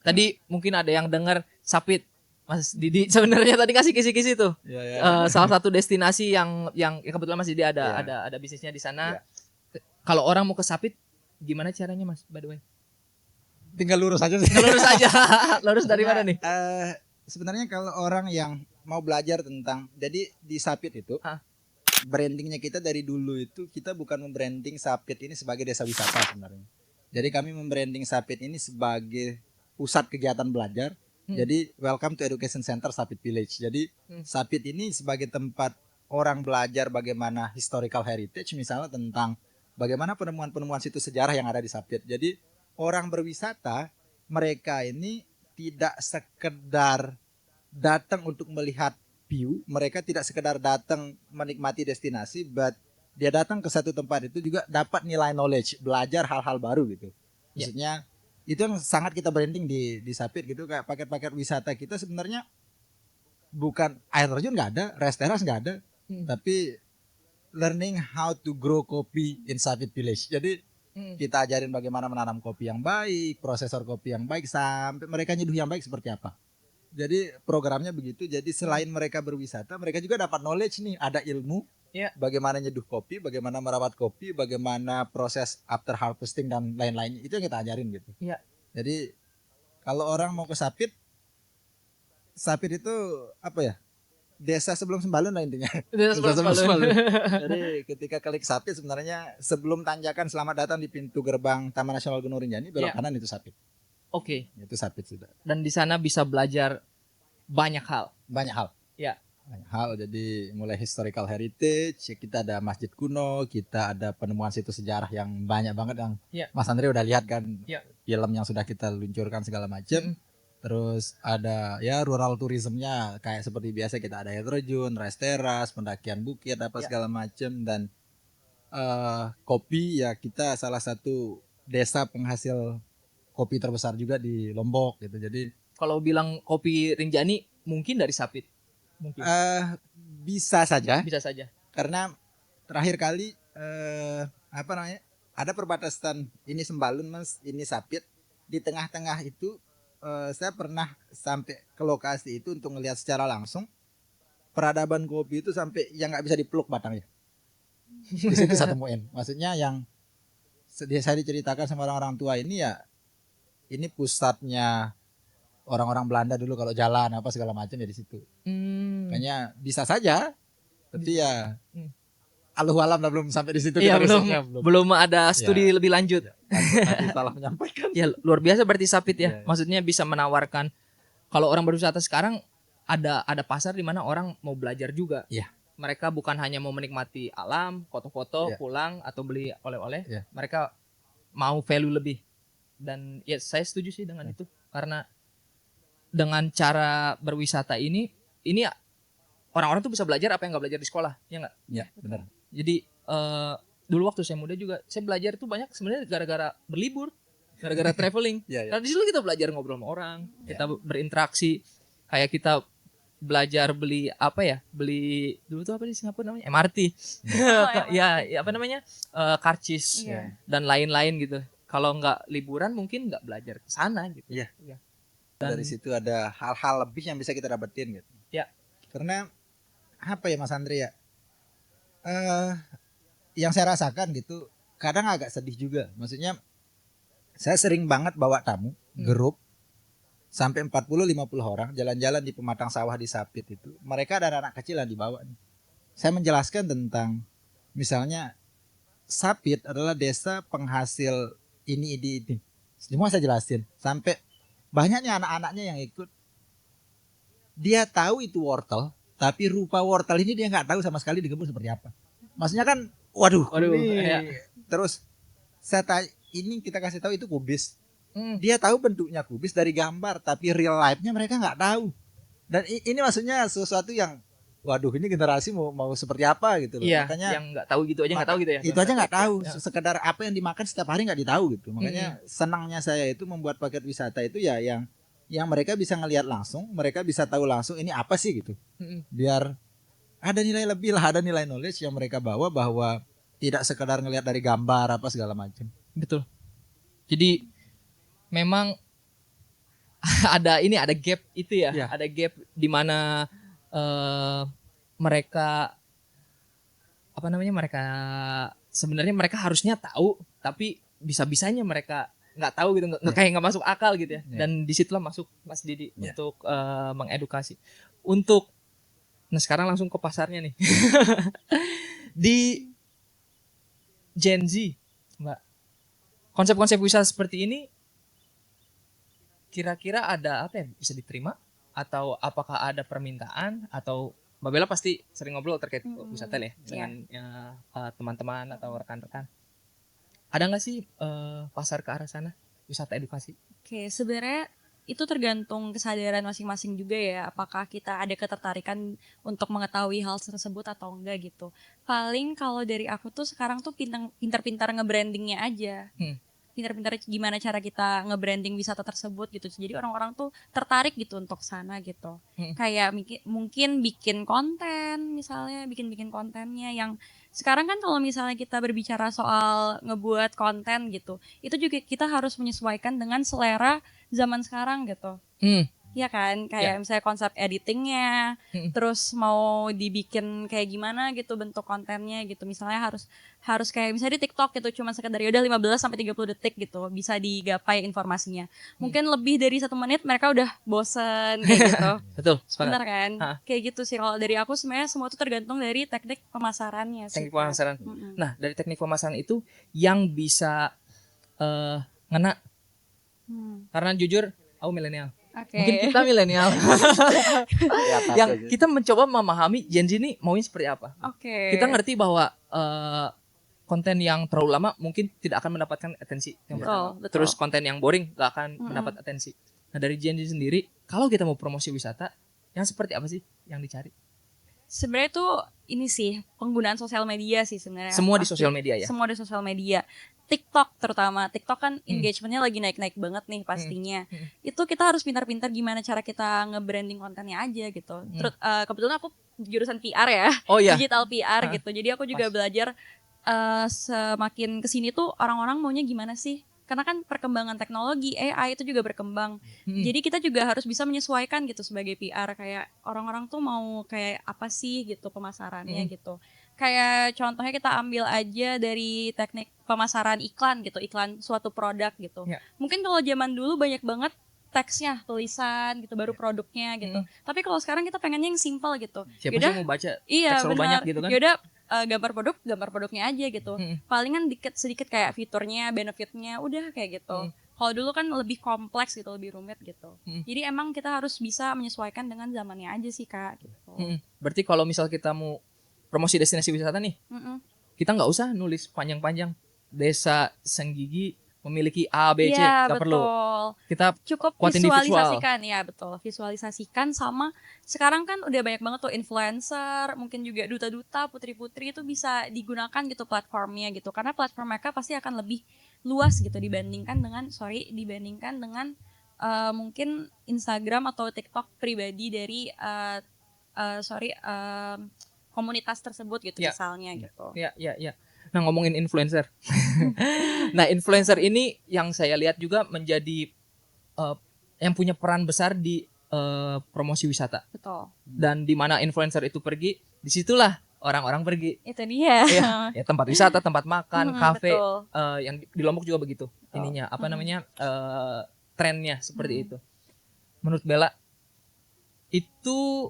Tadi mungkin ada yang dengar Sapit. Mas Didi sebenarnya tadi kasih kisi-kisi tuh. Ya. Salah satu destinasi yang kebetulan Mas Didi ada Ya. ada bisnisnya di sana. Ya. Kalau orang mau ke Sapit gimana caranya Mas, by the way? Tinggal lurus aja sih. Lurus aja. Lurus dari mana nih? Sebenarnya kalau orang yang mau belajar tentang, jadi di Sapit itu brandingnya kita dari dulu itu kita bukan membranding Sapit ini sebagai desa wisata sebenarnya. Jadi kami membranding Sapit ini sebagai pusat kegiatan belajar. Jadi welcome to Education Center Sapit Village. Jadi Sapit ini sebagai tempat orang belajar bagaimana historical heritage, misalnya tentang bagaimana penemuan-penemuan situs sejarah yang ada di Sapit. Jadi orang berwisata, mereka ini tidak sekedar datang untuk melihat view, mereka tidak sekedar datang menikmati destinasi, but dia datang ke satu tempat itu juga dapat nilai knowledge, belajar hal-hal baru gitu. Maksudnya itu yang sangat kita branding di Sapit gitu, kayak paket-paket wisata kita sebenarnya bukan air terjun nggak ada, rest terrace nggak ada, tapi learning how to grow kopi in Sapit Village. Jadi kita ajarin bagaimana menanam kopi yang baik, prosesor kopi yang baik, sampai mereka nyeduh yang baik seperti apa. Jadi programnya begitu. Jadi selain mereka berwisata, mereka juga dapat knowledge nih, ada ilmu. Bagaimana nyeduh kopi, bagaimana merawat kopi, bagaimana proses after harvesting dan lain-lain. Itu yang kita ajarin gitu. Jadi kalau orang mau ke Sapit itu desa sebelum Sembalun lah intinya. Desa sebelum Sembalun. Jadi ketika klik Sapit sebenarnya sebelum tanjakan selamat datang di pintu gerbang Taman Nasional Gunung Rinjani, belok kanan itu Sapit. Oke. Itu Sapit sudah. Dan di sana bisa belajar banyak hal. Banyak hal. Ya. Banyak hal. Jadi mulai historical heritage, kita ada masjid kuno, kita ada penemuan situs sejarah yang banyak banget yang Mas Andre udah lihat kan, film yang sudah kita luncurkan segala macam. Terus ada ya rural tourismnya kayak seperti biasa, kita ada air terjun, rest terrace, pendakian bukit, segala macam. Dan kopi ya, kita salah satu desa penghasil kopi terbesar juga di Lombok gitu. Jadi kalau bilang kopi Rinjani mungkin dari Sapit. Mungkin. Bisa saja. Bisa saja. Karena terakhir kali ada perbatasan, ini Sembalun Mas, ini Sapit. Di tengah-tengah itu saya pernah sampai ke lokasi itu untuk melihat secara langsung peradaban kopi itu sampai yang nggak bisa dipeluk batangnya. Di situ saya temuin. Maksudnya yang saya diceritakan sama orang-orang tua ini ya, ini pusatnya orang-orang Belanda dulu kalau jalan segala macam ya di situ. Makanya bisa saja, tapi ya Allahu alam lah, belum sampai di situ. Iya, belum ada studi lebih lanjut. Nanti salah menyampaikan. Ya luar biasa berarti Sapit ya. Maksudnya bisa menawarkan, kalau orang berwisata sekarang ada pasar di mana orang mau belajar juga. Mereka bukan hanya mau menikmati alam, foto-foto, pulang atau beli oleh-oleh. Mereka mau value lebih. Dan ya saya setuju sih dengan itu, karena dengan cara berwisata ini orang-orang tuh bisa belajar apa yang nggak belajar di sekolah, ya nggak? Ya benar. Jadi dulu waktu saya muda juga saya belajar tuh banyak sebenarnya gara-gara berlibur, gara-gara traveling. Iya, iya. Karena di situ kita belajar ngobrol sama orang, kita berinteraksi, kayak kita belajar beli apa ya, beli dulu tuh apa di Singapura namanya MRT. Ya, apa namanya, karcis Iya. dan lain-lain gitu. Kalau nggak liburan mungkin nggak belajar ke sana gitu. Iya. Dan- Dari situ ada hal-hal lebih yang bisa kita dapetin gitu. Ya. Karena apa ya Mas Andre ya? Yang saya rasakan gitu, kadang agak sedih juga. Maksudnya saya sering banget bawa tamu, grup sampai 40-50 orang jalan-jalan di pematang sawah di Sapit itu. Mereka ada anak kecil yang dibawa nih. Saya menjelaskan tentang misalnya Sapit adalah desa penghasil ini. Semua saya jelasin sampai banyaknya anak-anaknya yang ikut. Dia tahu itu wortel, tapi rupa wortel ini dia nggak tahu sama sekali dikebun seperti apa. Maksudnya kan, waduh, ini. ya. Terus saya tanya, ini kita kasih tahu itu kubis. Hmm. Dia tahu bentuknya kubis dari gambar, tapi real life-nya mereka nggak tahu. Dan ini maksudnya sesuatu yang, waduh, ini generasi mau seperti apa gitu loh. Iya, Makanya yang nggak tahu gitu aja nggak tahu gitu ya. itu aja nggak tahu. Ya. Sekedar apa yang dimakan setiap hari nggak ditahu gitu. Makanya senangnya saya itu membuat paket wisata itu ya yang mereka bisa ngelihat langsung, mereka bisa tahu langsung ini apa sih gitu. Biar ada nilai lebih lah, ada nilai knowledge yang mereka bawa bahwa tidak sekedar ngelihat dari gambar apa segala macam. Betul. Jadi memang ada gap itu ya, Ya. ada gap di mana mereka apa namanya, mereka sebenarnya mereka harusnya tahu tapi bisa-bisanya mereka nggak tahu gitu, kayak nggak masuk akal gitu ya. Dan disitulah masuk Mas Didi untuk mengedukasi. Nah sekarang langsung ke pasarnya nih. Di Gen Z, Mbak, konsep-konsep wisata seperti ini kira-kira ada apa ya bisa diterima, atau apakah ada permintaan, atau Mbak Bella pasti sering ngobrol terkait wisata ya dengan teman-teman atau rekan-rekan. Ada nggak sih pasar ke arah sana, wisata edukasi? Oke, sebenarnya itu tergantung kesadaran masing-masing juga ya. Apakah kita ada ketertarikan untuk mengetahui hal tersebut atau enggak gitu. Paling kalau dari aku tuh sekarang tuh pintar-pintar nge-brandingnya aja. Pintar-pintar gimana cara kita nge-branding wisata tersebut gitu. Jadi orang-orang tuh tertarik gitu untuk sana gitu. Kayak mungkin bikin konten misalnya, bikin kontennya yang sekarang kan kalau misalnya kita berbicara soal ngebuat konten gitu, itu juga kita harus menyesuaikan dengan selera zaman sekarang gitu. Iya kan, kayak misalnya konsep editingnya, terus mau dibikin kayak gimana gitu bentuk kontennya gitu. Misalnya harus kayak misalnya di TikTok gitu cuma sekedar ya udah 15 sampai 30 detik gitu bisa digapai informasinya. Mungkin lebih dari 1 menit mereka udah bosen kayak gitu. Betul, sepakat. Benar kan? Kayak gitu sih kalau dari aku sebenarnya semua itu tergantung dari teknik pemasarannya sih. Teknik pemasaran. Nah, dari teknik pemasaran itu yang bisa ngena. Karena jujur aku milenial. Mungkin kita milenial yang kita mencoba memahami Gen Z ini maunya seperti apa. Kita ngerti bahwa konten yang terlalu lama mungkin tidak akan mendapatkan atensi yang pertama. Terus konten yang boring gak akan mendapat atensi. Nah dari Gen Z sendiri, kalau kita mau promosi wisata, yang seperti apa sih yang dicari? Sebenarnya tuh ini sih penggunaan sosial media sih sebenarnya. Semua di sosial media ya? Semua di sosial media. TikTok terutama. TikTok kan engagementnya lagi naik-naik banget nih pastinya. Itu kita harus pintar-pintar gimana cara kita nge-branding kontennya aja gitu. Terus kebetulan aku jurusan PR ya. Oh iya. Digital PR gitu. Jadi aku juga belajar semakin kesini tuh orang-orang maunya gimana sih. Karena kan perkembangan teknologi, AI itu juga berkembang. Jadi kita juga harus bisa menyesuaikan gitu sebagai PR. Kayak orang-orang tuh mau kayak apa sih gitu pemasarannya gitu. Kayak contohnya kita ambil aja dari teknik pemasaran iklan gitu. Iklan suatu produk gitu. Mungkin kalau zaman dulu banyak banget teksnya, tulisan gitu, baru produknya gitu. Tapi kalau sekarang kita pengennya yang simple gitu. Siapa sih mau baca iya, teks terlalu banyak gitu kan? Yaudah gambar produknya aja gitu. Palingan sedikit kayak fiturnya, benefitnya, udah kayak gitu. Kalau dulu kan lebih kompleks gitu, lebih rumit gitu. Jadi emang kita harus bisa menyesuaikan dengan zamannya aja sih Kak. Gitu. Berarti kalau misal kita mau promosi destinasi wisata nih, kita nggak usah nulis panjang-panjang Desa Senggigi memiliki A, B, C, Iya, nggak perlu. betul. Kita Cukup kuatin di visual. visualisasikan, ya betul. Visualisasikan sama sekarang kan udah banyak banget tuh influencer, mungkin juga duta-duta, putri-putri itu bisa digunakan gitu platformnya gitu. Karena platform mereka pasti akan lebih luas gitu dibandingkan dengan mungkin Instagram atau TikTok pribadi dari komunitas tersebut gitu Ya. misalnya gitu. Ya. Nah, ngomongin influencer. Nah, influencer ini yang saya lihat juga menjadi yang punya peran besar di promosi wisata. Betul. Dan di mana influencer itu pergi, disitulah orang-orang pergi. Itu dia. Ya tempat wisata, tempat makan, kafe. Betul. Yang di Lombok juga begitu. Betul. Ininya apa namanya trennya seperti itu. Menurut Bella, itu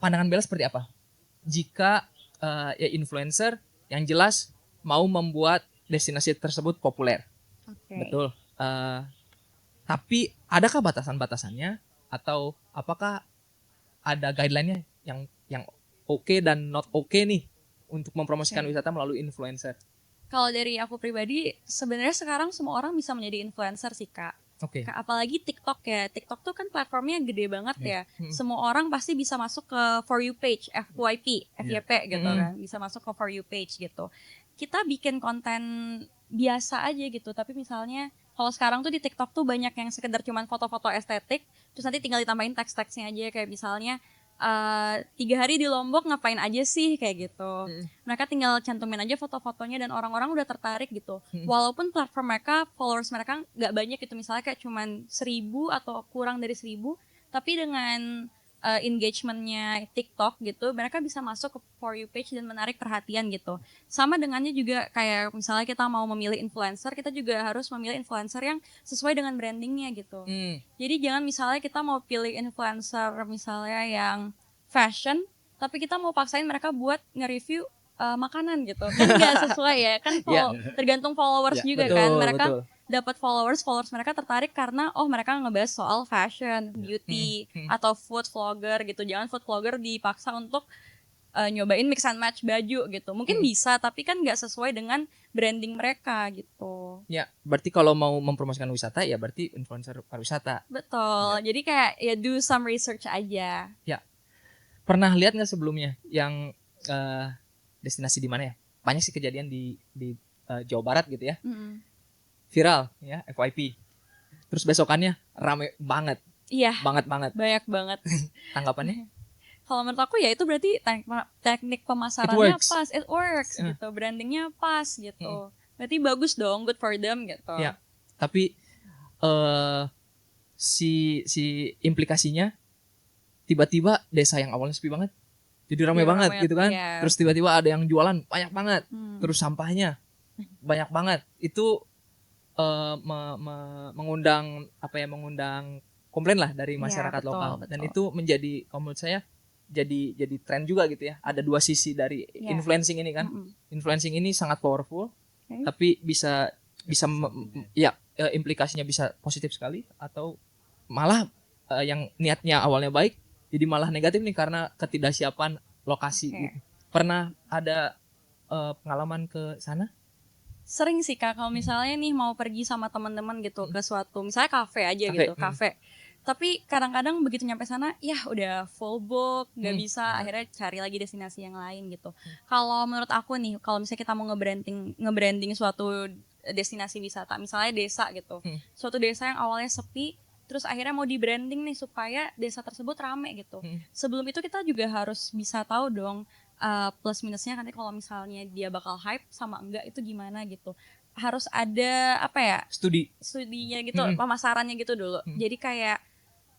pandangan Bella seperti apa? Jika ya influencer yang jelas mau membuat destinasi tersebut populer. Oke. Betul. Tapi adakah batasan-batasannya atau apakah ada guideline-nya yang oke dan not oke nih untuk mempromosikan wisata melalui influencer? Kalau dari aku pribadi, sebenarnya sekarang semua orang bisa menjadi influencer sih, Kak. Oke. Apalagi TikTok ya. TikTok tuh kan platformnya gede banget ya. Semua orang pasti bisa masuk ke For You page, FYP gitu kan. Bisa masuk ke For You page gitu. Kita bikin konten biasa aja gitu, tapi misalnya kalau sekarang tuh di TikTok tuh banyak yang sekedar cuman foto-foto estetik, terus nanti tinggal ditambahin teks-teksnya aja kayak misalnya 3 hari di Lombok ngapain aja sih kayak gitu. Mereka tinggal cantumin aja foto-fotonya dan orang-orang udah tertarik gitu. Walaupun platform mereka, followers mereka nggak banyak gitu, misalnya kayak cuman 1.000 atau kurang dari 1.000, tapi dengan engagementnya TikTok gitu, mereka bisa masuk ke For You page dan menarik perhatian gitu. Sama dengannya juga kayak misalnya kita mau memilih influencer, kita juga harus memilih influencer yang sesuai dengan brandingnya gitu. Jadi jangan misalnya kita mau pilih influencer misalnya yang fashion, tapi kita mau paksain mereka buat nge-review makanan gitu, kan nggak sesuai ya kan. Tergantung followers juga betul, kan, mereka betul. dapat followers mereka tertarik karena mereka ngebahas soal fashion, beauty, atau food vlogger gitu. Jangan food vlogger dipaksa untuk nyobain mix and match baju gitu. Mungkin bisa, tapi kan nggak sesuai dengan branding mereka gitu. Ya, berarti kalau mau mempromosikan wisata ya berarti influencer pariwisata. Betul. Jadi kayak ya do some research aja. Ya. Pernah lihat nggak sebelumnya yang destinasi di mana ya? Banyak sih kejadian di Jawa Barat gitu ya. Viral ya, FYP. Terus besokannya rame banget. Iya. Banget. Banyak banget. Tanggapannya? Kalau menurut aku ya itu berarti teknik pemasarannya pas, it works gitu, brandingnya pas gitu. Berarti bagus dong, good for them gitu. Ya. Tapi si implikasinya tiba-tiba desa yang awalnya sepi banget jadi ramai banget gitu kan. Yeah. Terus tiba-tiba ada yang jualan banyak banget. Terus sampahnya banyak banget. Itu mengundang komplain lah dari masyarakat lokal. Betul. Dan itu menjadi menurut saya jadi tren juga gitu ya. Ada dua sisi dari influencing ini kan. Influencing ini sangat powerful, tapi bisa implikasinya bisa positif sekali atau malah yang niatnya awalnya baik jadi malah negatif nih karena ketidaksiapan lokasi gitu. Pernah ada pengalaman ke sana? Sering sih Kak, kalau misalnya nih mau pergi sama teman-teman gitu ke suatu misalnya kafe aja gitu, kafe. Tapi kadang-kadang begitu nyampe sana, ya udah full book, nggak bisa, akhirnya cari lagi destinasi yang lain gitu. Kalau menurut aku nih, kalau misalnya kita mau nge-branding suatu destinasi wisata, misalnya desa gitu, suatu desa yang awalnya sepi, terus akhirnya mau di-branding nih supaya desa tersebut rame gitu. Sebelum itu kita juga harus bisa tahu dong plus minusnya nanti kalau misalnya dia bakal hype sama enggak itu gimana gitu. Harus ada studinya gitu, pemasarannya gitu dulu. Jadi kayak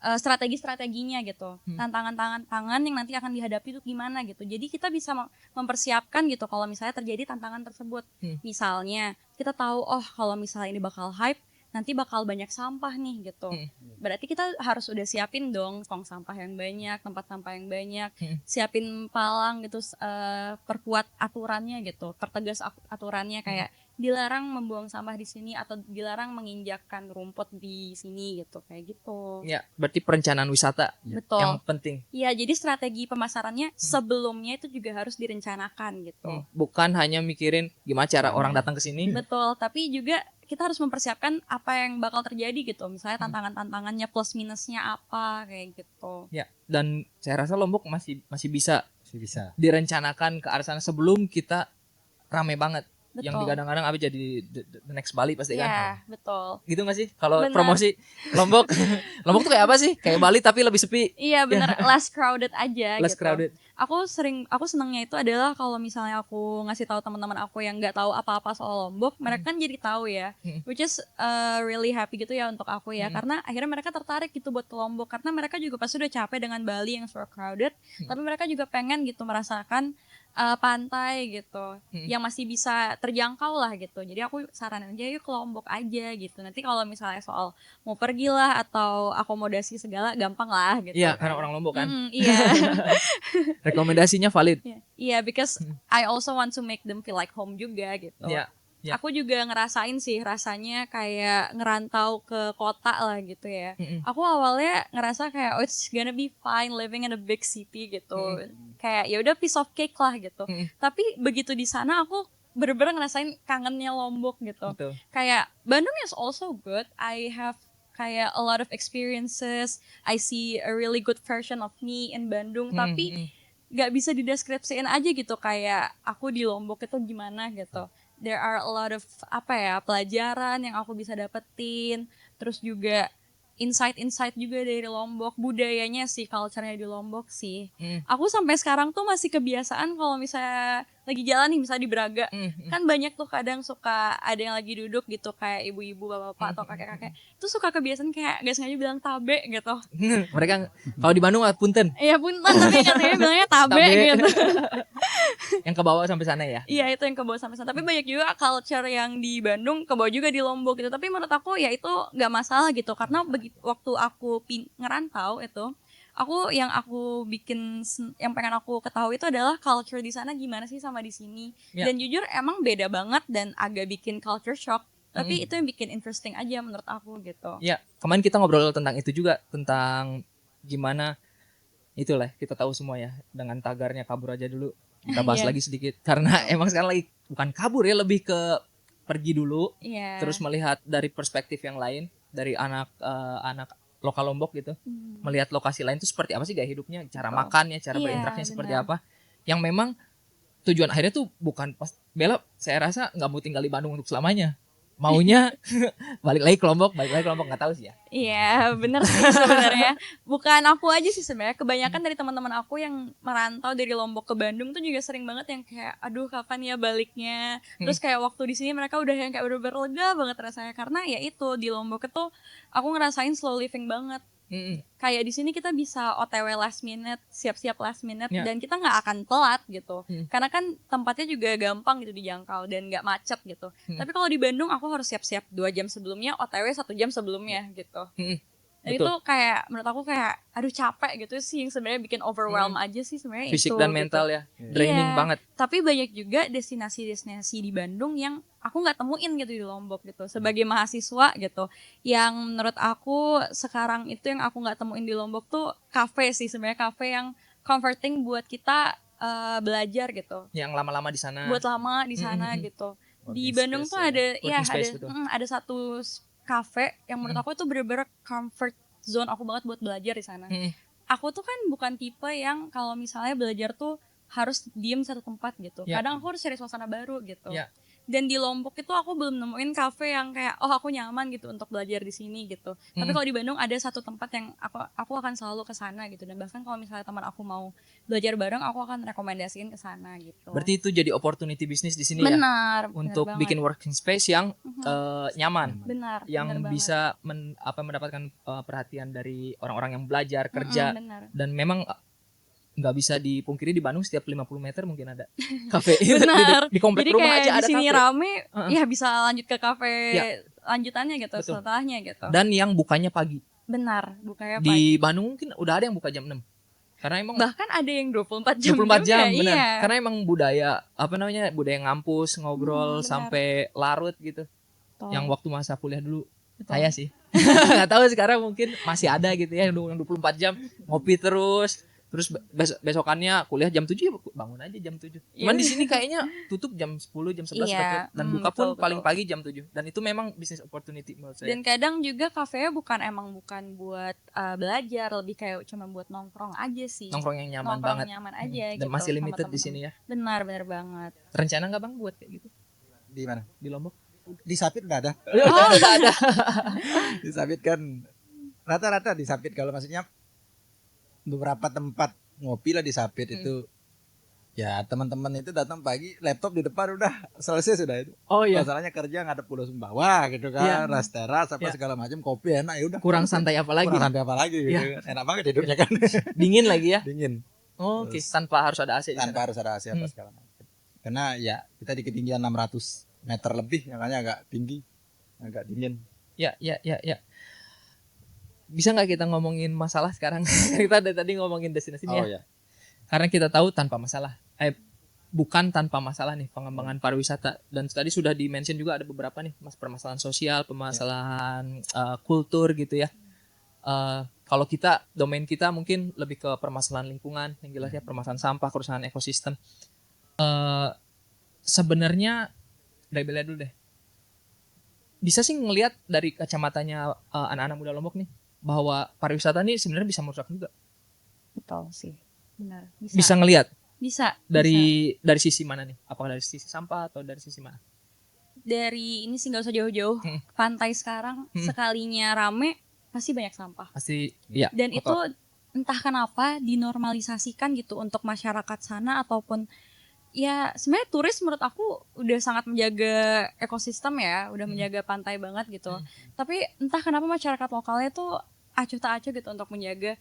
strategi-strateginya gitu, tantangan yang nanti akan dihadapi itu gimana gitu. Jadi kita bisa mempersiapkan gitu kalau misalnya terjadi tantangan tersebut. Misalnya kita tahu kalau misalnya ini bakal hype, nanti bakal banyak sampah nih gitu. Berarti kita harus udah siapin dong tong sampah yang banyak, tempat sampah yang banyak, siapin palang gitu, perkuat aturannya gitu, pertegas aturannya kayak dilarang membuang sampah di sini atau dilarang menginjakkan rumput di sini gitu, kayak gitu. Ya, berarti perencanaan wisata Betul. yang penting. Iya, jadi strategi pemasarannya sebelumnya itu juga harus direncanakan gitu. Bukan hanya mikirin gimana cara orang datang ke sini. Betul, tapi juga kita harus mempersiapkan apa yang bakal terjadi gitu. Misalnya tantangan-tantangannya plus minusnya apa kayak gitu. Ya, dan saya rasa Lombok masih bisa Bisa. direncanakan ke arah sana sebelum kita rame banget. Betul. Yang digadang-gadang apa jadi the next Bali pasti kan. Iya, betul. Gitu gak sih? Kalau Benar. promosi Lombok Lombok tuh kayak apa sih? Kayak Bali tapi lebih sepi. Iya bener, less crowded aja Less gitu. crowded. Aku senangnya itu adalah kalau misalnya aku ngasih tahu teman-teman aku yang nggak tahu apa-apa soal Lombok, mereka kan jadi tahu ya, which is really happy gitu ya untuk aku ya, karena akhirnya mereka tertarik gitu buat ke Lombok, karena mereka juga pasti udah capek dengan Bali yang so crowded, tapi mereka juga pengen gitu merasakan pantai gitu, yang masih bisa terjangkau lah gitu. Jadi aku saranin aja yuk ke Lombok aja gitu. Nanti kalau misalnya soal mau pergi lah atau akomodasi segala gampang lah gitu. Iya, karena orang Lombok kan. Iya. Rekomendasinya valid. Iya, because I also want to make them feel like home juga gitu. Iya. Ya. Aku juga ngerasain sih rasanya kayak ngerantau ke kota lah gitu ya. Aku awalnya ngerasa kayak it's gonna be fine living in a big city gitu. Kayak ya udah piece of cake lah gitu. Tapi begitu di sana aku bener-bener ngerasain kangennya Lombok gitu. Betul. Kayak Bandung is also good. I have kayak a lot of experiences. I see a really good version of me in Bandung. Tapi gak bisa dideskripsiin aja gitu kayak aku di Lombok itu gimana gitu. There are a lot of pelajaran yang aku bisa dapetin, terus juga insight juga dari Lombok, budayanya sih, culture-nya di Lombok sih. Aku sampai sekarang tuh masih kebiasaan kalau misalnya lagi jalan nih, misalnya di Braga, kan banyak tuh kadang suka ada yang lagi duduk gitu kayak ibu-ibu, bapak-bapak atau kakek-kakek, itu suka kebiasaan kayak gak sengaja bilang tabe gitu. Mereka kalau di Bandung punten. Iya punten, tapi katanya bilangnya tabe gitu. Yang ke bawah sampai sana ya. Iya, itu yang kebawa sampai sana. Tapi banyak juga culture yang di Bandung kebawa juga di Lombok gitu. Tapi menurut aku ya itu gak masalah gitu. Karena waktu aku ngerantau itu, yang pengen aku ketahui itu adalah culture di sana gimana sih sama di sini. Ya. Dan jujur emang beda banget dan agak bikin culture shock. Tapi itu yang bikin interesting aja menurut aku gitu. Ya, kemarin kita ngobrol tentang itu juga, tentang gimana itulah kita tahu semua ya, dengan tagarnya kabur aja dulu. Kita bahas lagi sedikit karena emang sekarang lagi bukan kabur ya, lebih ke pergi dulu, terus melihat dari perspektif yang lain, dari anak lokal Lombok gitu, melihat lokasi lain itu seperti apa sih gaya hidupnya, cara makannya, cara berinteraksinya seperti apa, yang memang tujuan akhirnya tuh bukan Bella, saya rasa nggak mau tinggal di Bandung untuk selamanya, maunya balik lagi ke Lombok, nggak tahu sih ya. Iya bener sih sebenarnya. Bukan aku aja sih sebenarnya, kebanyakan dari teman-teman aku yang merantau dari Lombok ke Bandung tuh juga sering banget yang kayak aduh kapan ya baliknya. Terus kayak waktu di sini mereka udah yang kayak udah berlega banget rasanya, karena ya itu di Lombok itu aku ngerasain slow living banget. Kayak di sini kita bisa OTW last minute, siap-siap last minute, dan kita nggak akan telat gitu, karena kan tempatnya juga gampang gitu dijangkau dan nggak macet gitu. Tapi kalau di Bandung aku harus siap-siap 2 jam sebelumnya, OTW 1 jam sebelumnya gitu. Dan itu kayak menurut aku kayak aduh capek gitu sih, yang sebenarnya bikin overwhelm aja sih sebenarnya. Fisik itu, dan mental gitu. ya, draining banget. Tapi banyak juga destinasi-destinasi di Bandung yang aku nggak temuin gitu di Lombok gitu, sebagai mahasiswa gitu. Yang menurut aku sekarang itu yang aku nggak temuin di Lombok tuh kafe sih sebenarnya, kafe yang comforting buat kita belajar gitu. Yang lama-lama di sana. Buat lama di sana gitu. Di Bandung tuh ada ada satu kafe yang menurut aku itu bener-bener comfort zone aku banget buat belajar di sana. Aku tuh kan bukan tipe yang kalau misalnya belajar tuh harus diem satu tempat gitu. Kadang aku harus cari suasana baru gitu. Dan di Lombok itu aku belum nemuin kafe yang kayak aku nyaman gitu untuk belajar di sini gitu. Tapi kalau di Bandung ada satu tempat yang aku akan selalu ke sana gitu, dan bahkan kalau misalnya teman aku mau belajar bareng aku akan rekomendasiin ke sana gitu. Berarti itu jadi opportunity bisnis di sini benar, ya. Untuk bikin working space yang nyaman. Benar. Yang benar bisa mendapatkan perhatian dari orang-orang yang belajar, kerja. Dan memang nggak bisa dipungkiri di Bandung setiap 50 meter mungkin ada kafe. Benar. di komplek jadi rumah kayak aja ada di sini kafe. rame, ya bisa lanjut ke kafe lanjutannya gitu. Betul. Setelahnya gitu. Dan yang bukanya pagi. Benar, bukanya pagi. Di Bandung mungkin udah ada yang buka jam 6. Karena emang bahkan ada yang 24 jam. 24 jam, benar. Iya. Karena emang budaya budaya ngampus, ngobrol sampai larut gitu. Betul. Yang waktu masa kuliah dulu. Betul. Saya sih. Nggak tahu sekarang mungkin masih ada gitu ya yang 24 jam ngopi terus Terus besokannya kuliah jam 7 ya bangun aja jam 7. Cuman di sini kayaknya tutup jam 10, jam 11 Iya, dan buka pun betul. paling pagi jam 7. Dan itu memang bisnis opportunity menurut saya. Dan kadang juga kafenya bukan buat belajar, lebih kayak cuma buat nongkrong aja sih. Nongkrong yang nyaman Nongkrong banget. nyaman aja Dan gitu. masih sama limited di temen-temen. sini ya. Benar banget. Rencana nggak Bang buat kayak gitu Di mana? di Lombok? Di Sapit udah ada. Oh, udah ada. Di Sapit kan rata-rata di Sapit, kalau maksudnya beberapa tempat ngopi lah di Sapit itu ya teman-teman itu datang pagi, laptop di depan udah selesai sudah itu. Oh iya. Masalahnya kerja ngadep Pulau Sumbawa gitu kan, ras teras apa segala macam, kopi enak ya udah. Kurang santai apa lagi? Kurang santai apa lagi gitu kan. Enak banget tidurnya kan. Dingin lagi ya? Dingin. Oh, oke. Tanpa harus ada AC di sana. Tanpa harus ada AC apa segala macam. Karena ya kita di ketinggian 600 meter lebih, makanya agak tinggi, agak dingin. Ya. Bisa nggak kita ngomongin masalah sekarang? Kita dari tadi ngomongin destinasi Oh ya. ya. Karena kita tahu tanpa masalah. Bukan tanpa masalah nih pengembangan pariwisata. Dan tadi sudah di-mention juga ada beberapa nih permasalahan sosial, permasalahan kultur gitu ya. Kalau kita domain kita mungkin lebih ke permasalahan lingkungan, yang jelas ya permasalahan sampah, kerusakan ekosistem. Sebenarnya dari Bella dulu deh. Bisa sih ngelihat dari kacamatanya anak-anak muda Lombok nih bahwa pariwisata ini sebenarnya bisa merusak juga. Betul sih. Benar. Bisa ngelihat Bisa. dari sisi mana nih? Apakah dari sisi sampah atau dari sisi mana? Dari ini sih nggak usah jauh-jauh. Pantai sekarang sekalinya rame pasti banyak sampah. Pasti ya. Dan itu entah kenapa dinormalisasikan gitu untuk masyarakat sana ataupun ya sebenarnya turis menurut aku udah sangat menjaga ekosistem ya, udah menjaga pantai banget gitu. Tapi entah kenapa masyarakat lokalnya tuh acuh tak acuh gitu untuk menjaga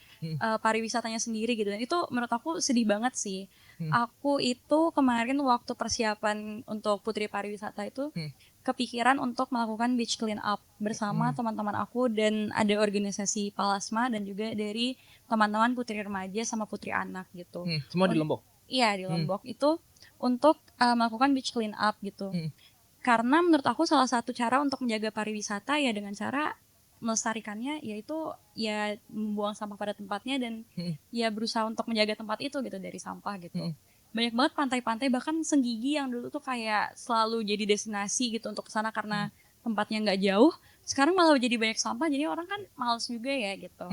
pariwisatanya sendiri gitu. Dan itu menurut aku sedih banget sih. Aku itu kemarin waktu persiapan untuk Putri Pariwisata itu kepikiran untuk melakukan beach clean up bersama teman-teman aku dan ada organisasi Palasma dan juga dari teman-teman Putri Remaja sama Putri Anak gitu. Semua di Lombok? Iya di Lombok itu untuk melakukan beach clean up gitu. Karena menurut aku salah satu cara untuk menjaga pariwisata ya dengan cara melestarikannya yaitu ya membuang sampah pada tempatnya dan ya berusaha untuk menjaga tempat itu gitu dari sampah gitu. Banyak banget pantai-pantai bahkan Senggigi yang dulu tuh kayak selalu jadi destinasi gitu untuk kesana karena tempatnya nggak jauh. Sekarang malah jadi banyak sampah jadi orang kan males juga ya gitu.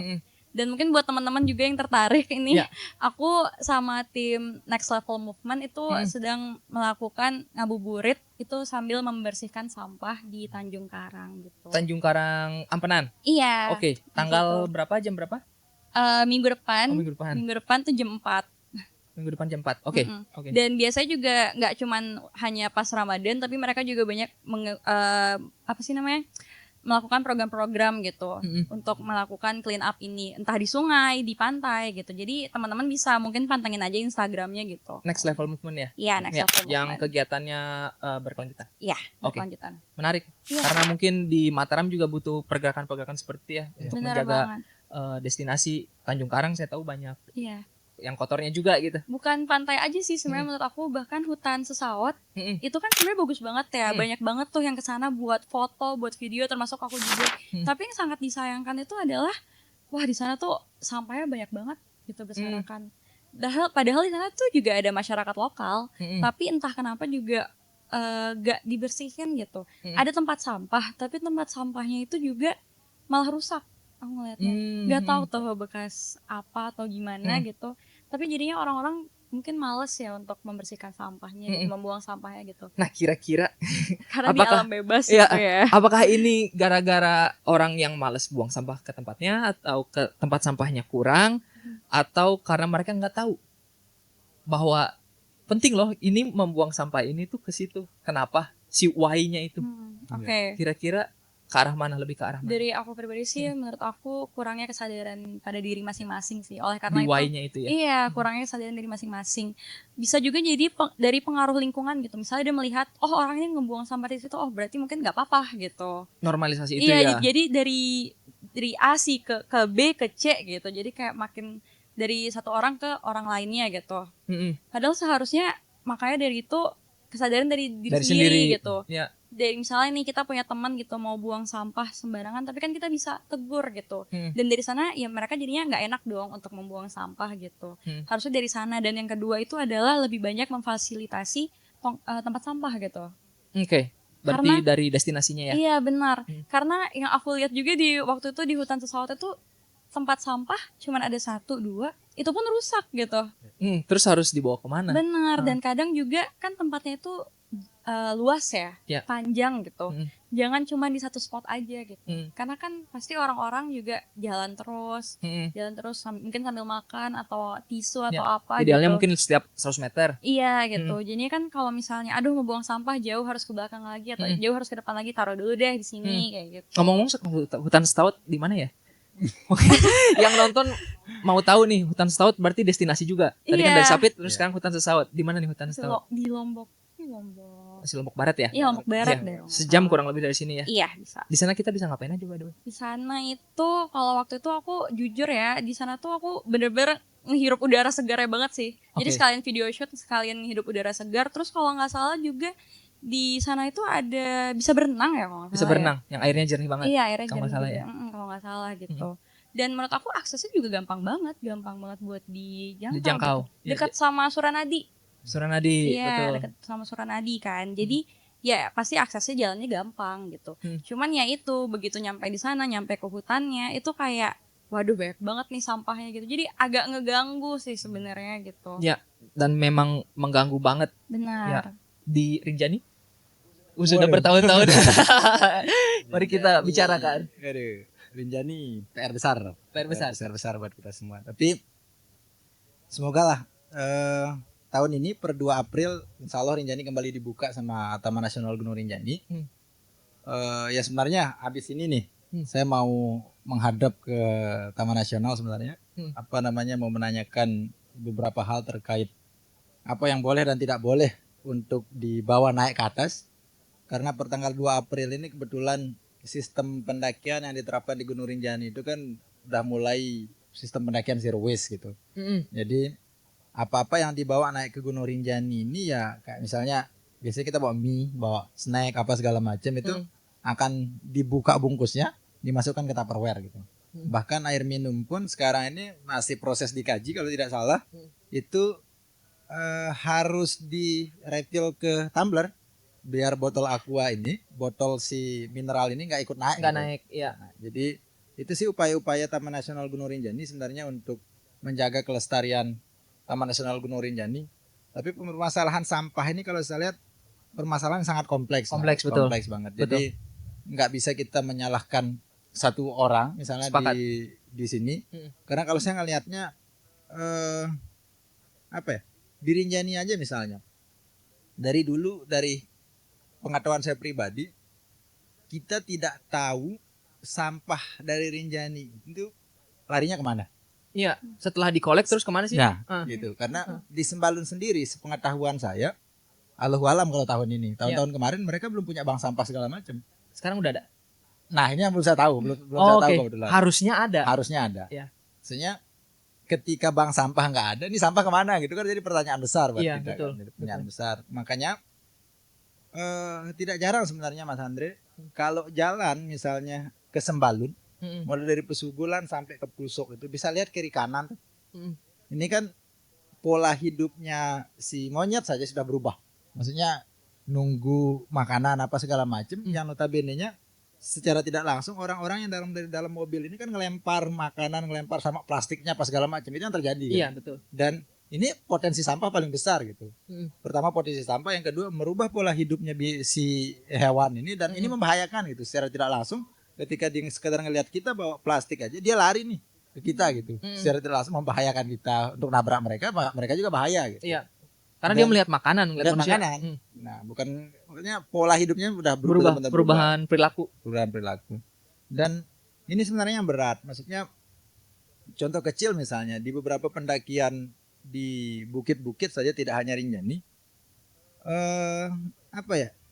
Dan mungkin buat teman-teman juga yang tertarik ini, aku sama tim Next Level Movement itu sedang melakukan ngabuburit itu sambil membersihkan sampah di Tanjung Karang gitu. Tanjung Karang Ampenan? Iya. Oke, tanggal berapa, jam berapa? Minggu depan. Minggu depan tuh jam 4. Minggu depan jam 4. Oke. Dan biasanya juga nggak cuman hanya pas Ramadan, tapi mereka juga banyak melakukan program-program gitu untuk melakukan clean up ini, entah di sungai, di pantai gitu. Jadi teman-teman bisa mungkin pantengin aja Instagramnya gitu. Next Level Movement ya? Iya, Next Level Movement. Yang kegiatannya berkelanjutan? Iya, berkelanjutan. Menarik. Karena mungkin di Mataram juga butuh pergerakan-pergerakan seperti ya untuk menjaga destinasi. Tanjung Karang saya tahu banyak. Iya. Yang kotornya juga gitu. Bukan pantai aja sih sebenarnya menurut aku, bahkan hutan sesawat itu kan sebenarnya bagus banget ya. Banyak banget tuh yang kesana buat foto, buat video, termasuk aku juga. Tapi yang sangat disayangkan itu adalah wah di sana tuh sampahnya banyak banget gitu berserakan. Padahal di sana tuh juga ada masyarakat lokal, tapi entah kenapa juga gak dibersihin gitu. Ada tempat sampah, tapi tempat sampahnya itu juga malah rusak. Aku ngeliatnya gak tahu tuh bekas apa atau gimana gitu. Tapi jadinya orang-orang mungkin males ya untuk membersihkan sampahnya, gitu, membuang sampahnya gitu. Nah kira-kira karena di alam bebas gitu ya. Apakah ini gara-gara orang yang males buang sampah ke tempatnya atau ke tempat sampahnya kurang, atau karena mereka nggak tahu bahwa penting loh ini membuang sampah ini tuh ke situ. Kenapa? Si why-nya itu. Oke. Kira-kira ke arah mana, lebih ke arah mana? Dari aku pribadi sih menurut aku kurangnya kesadaran pada diri masing-masing sih. Oleh karena itu ya. Iya, kurangnya kesadaran dari masing-masing. Bisa juga jadi dari pengaruh lingkungan gitu. Misalnya dia melihat oh orang ini ngebuang sampah di situ, oh berarti mungkin nggak apa-apa gitu. Normalisasi itu ya. Iya, jadi dari A sih ke B ke C gitu. Jadi kayak makin dari satu orang ke orang lainnya gitu. Padahal seharusnya makanya dari itu kesadaran dari diri sendiri gitu. Ya. dari misalnya nih kita punya teman gitu mau buang sampah sembarangan, tapi kan kita bisa tegur gitu. Dan dari sana ya mereka jadinya nggak enak dong untuk membuang sampah gitu. Harusnya dari sana. Dan yang kedua itu adalah lebih banyak memfasilitasi tempat sampah gitu. Oke. Berarti dari destinasinya ya? Iya benar. Karena yang aku lihat juga di waktu itu di hutan Sesaut itu tempat sampah cuman ada 1, 2, itu pun rusak gitu. Terus harus dibawa kemana? Benar. Dan kadang juga kan tempatnya itu luas ya, panjang gitu. Jangan cuma di satu spot aja gitu. Karena kan pasti orang-orang juga jalan terus, mungkin sambil makan atau tisu atau apa. Idealnya gitu. Mungkin setiap 100 meter. Iya gitu. Jadi kan kalau misalnya, aduh mau buang sampah jauh harus ke belakang lagi atau jauh harus ke depan lagi, taruh dulu deh di sini kayak gitu. Ngomong-ngomong hutan Setaut di mana ya? Yang nonton mau tahu nih, hutan Setaut berarti destinasi juga. Tadi kan dari Sapit terus sekarang hutan Setaut. Di mana nih hutan Setaut? Di Lombok. Masih Lombok Barat ya? Iya, Lombok Barat deh. Sejam kurang lebih dari sini ya? Iya, bisa. Di sana kita bisa ngapain aja, Mbak? Di sana itu kalau waktu itu aku jujur ya, di sana tuh aku bener-bener ngehirup udara segarnya banget sih. Jadi sekalian video shoot, sekalian ngehirup udara segar. Terus kalau nggak salah juga di sana itu ada bisa berenang ya kalau nggak salah. Bisa berenang, yang airnya jernih banget. Iya, airnya jernih juga. Ya. Kalau nggak salah gitu. Dan menurut aku aksesnya juga gampang banget buat dijangkau. Gitu. Dekat sama Suranadi. Suranadi, betul. Dekat sama Suranadi kan. Jadi ya pasti aksesnya jalannya gampang gitu. Cuman ya itu begitu nyampe di sana, nyampe ke hutannya itu kayak waduh banyak banget nih sampahnya gitu. Jadi agak ngeganggu sih sebenarnya gitu. Ya, dan memang mengganggu banget. Benar. Ya. Di Rinjani sudah bertahun-tahun. Mari kita bicarakan. Aduh, Rinjani PR besar. PR besar buat kita semua. Tapi semoga lah tahun ini per 2 April insya Allah Rinjani kembali dibuka sama Taman Nasional Gunung Rinjani. Ya sebenarnya habis ini nih saya mau menghadap ke Taman Nasional sebenarnya. Mau menanyakan beberapa hal terkait apa yang boleh dan tidak boleh untuk dibawa naik ke atas. Karena per tanggal 2 April ini kebetulan sistem pendakian yang diterapkan di Gunung Rinjani itu kan udah mulai sistem pendakian zero waste gitu. Jadi apa-apa yang dibawa naik ke Gunung Rinjani ini ya kayak misalnya biasanya kita bawa mie, bawa snack apa segala macam itu akan dibuka bungkusnya, dimasukkan ke Tupperware gitu. Bahkan air minum pun sekarang ini masih proses dikaji kalau tidak salah itu harus di refill ke tumbler biar botol aqua ini, botol si mineral ini nggak ikut naik. Nggak naik, ya. Nah, jadi itu sih upaya-upaya Taman Nasional Gunung Rinjani sebenarnya untuk menjaga kelestarian Taman Nasional Gunung Rinjani. Tapi permasalahan sampah ini kalau saya lihat permasalahan sangat kompleks. Betul. Kompleks banget. Jadi nggak bisa kita menyalahkan satu orang misalnya di sini. Karena kalau saya ngelihatnya di Rinjani aja misalnya. Dari pengetahuan saya pribadi, kita tidak tahu sampah dari Rinjani itu larinya kemana. Iya, setelah dikolek terus kemana sih? Nah, gitu. Karena di Sembalun sendiri, sepengetahuan saya, Allahu alam kalau tahun ini. Tahun-tahun kemarin mereka belum punya bank sampah segala macam. Sekarang udah ada. Nah, ini yang belum saya tahu, belum saya tahu kebetulan. Harusnya ada. Ya. Maksudnya ketika bank sampah nggak ada, ini sampah kemana gitu kan jadi pertanyaan besar buat kita. Betul. Kan? Pertanyaan besar. Makanya tidak jarang sebenarnya Mas Andre, kalau jalan misalnya ke Sembalun, mulai dari Pesugulan sampai ke Pusuk itu bisa lihat kiri kanan. Ini kan pola hidupnya si monyet saja sudah berubah. Maksudnya nunggu makanan apa segala macam yang notabene-nya secara tidak langsung orang-orang yang dari dalam mobil ini kan ngelempar makanan, ngelempar sama plastiknya apa segala macam. Itu yang terjadi. Iya, kan? betul. Dan ini potensi sampah paling besar gitu. Pertama potensi sampah, yang kedua merubah pola hidupnya si hewan ini dan ini membahayakan gitu secara tidak langsung. Ketika dia sekedar ngelihat kita bawa plastik aja, dia lari nih ke kita gitu. Secara tidak langsung membahayakan kita untuk nabrak mereka juga bahaya gitu. Iya. Karena dia melihat makanan, melihat makanan. Nah, maksudnya pola hidupnya udah berubah. Perubahan perilaku. Dan ini sebenarnya yang berat. Maksudnya contoh kecil misalnya di beberapa pendakian di bukit-bukit saja, tidak hanya Rinjani,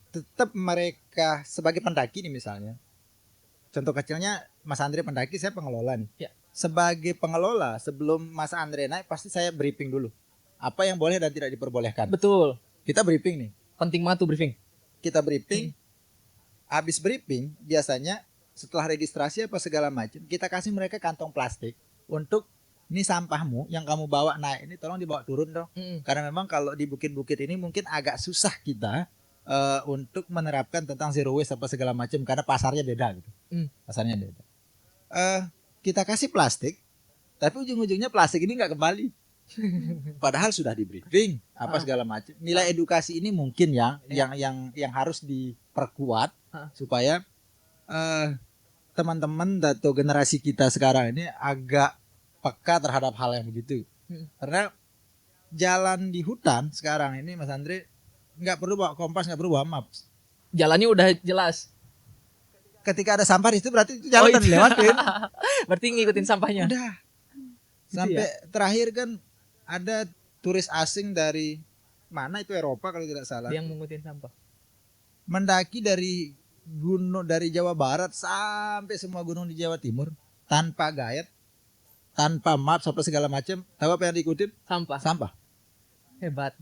tetap mereka sebagai pendaki nih misalnya. Contoh kecilnya Mas Andre pendaki, saya pengelola nih. Ya. Sebagai pengelola, sebelum Mas Andre naik pasti saya briefing dulu. Apa yang boleh dan tidak diperbolehkan. Betul. Kita briefing nih. Penting banget tuh briefing. Kita briefing. habis briefing biasanya setelah registrasi apa segala macam kita kasih mereka kantong plastik untuk ini sampahmu yang kamu bawa naik ini tolong dibawa turun dong. Karena memang kalau di bukit-bukit ini mungkin agak susah kita untuk menerapkan tentang zero waste apa segala macam karena pasarnya beda gitu. Pasarnya beda. Kita kasih plastik tapi ujung-ujungnya plastik ini nggak kembali. Padahal sudah di briefing apa segala macam. Nilai edukasi ini mungkin yang harus diperkuat supaya teman-teman atau generasi kita sekarang ini agak peka terhadap hal yang begitu. Karena jalan di hutan sekarang ini Mas Andre nggak perlu bawa kompas, nggak perlu bawa maps. Jalannya udah jelas. Ketika ada sampah itu berarti itu jalan dan dilewatin. Berarti ngikutin sampahnya. Udah. Sampai terakhir kan ada turis asing dari mana itu Eropa kalau tidak salah. Yang mengutin sampah. Mendaki dari gunung dari Jawa Barat sampai semua gunung di Jawa Timur tanpa guide, tanpa map apa segala macam. Tahu apa yang diikutin? Sampah. Sampah. Hebat.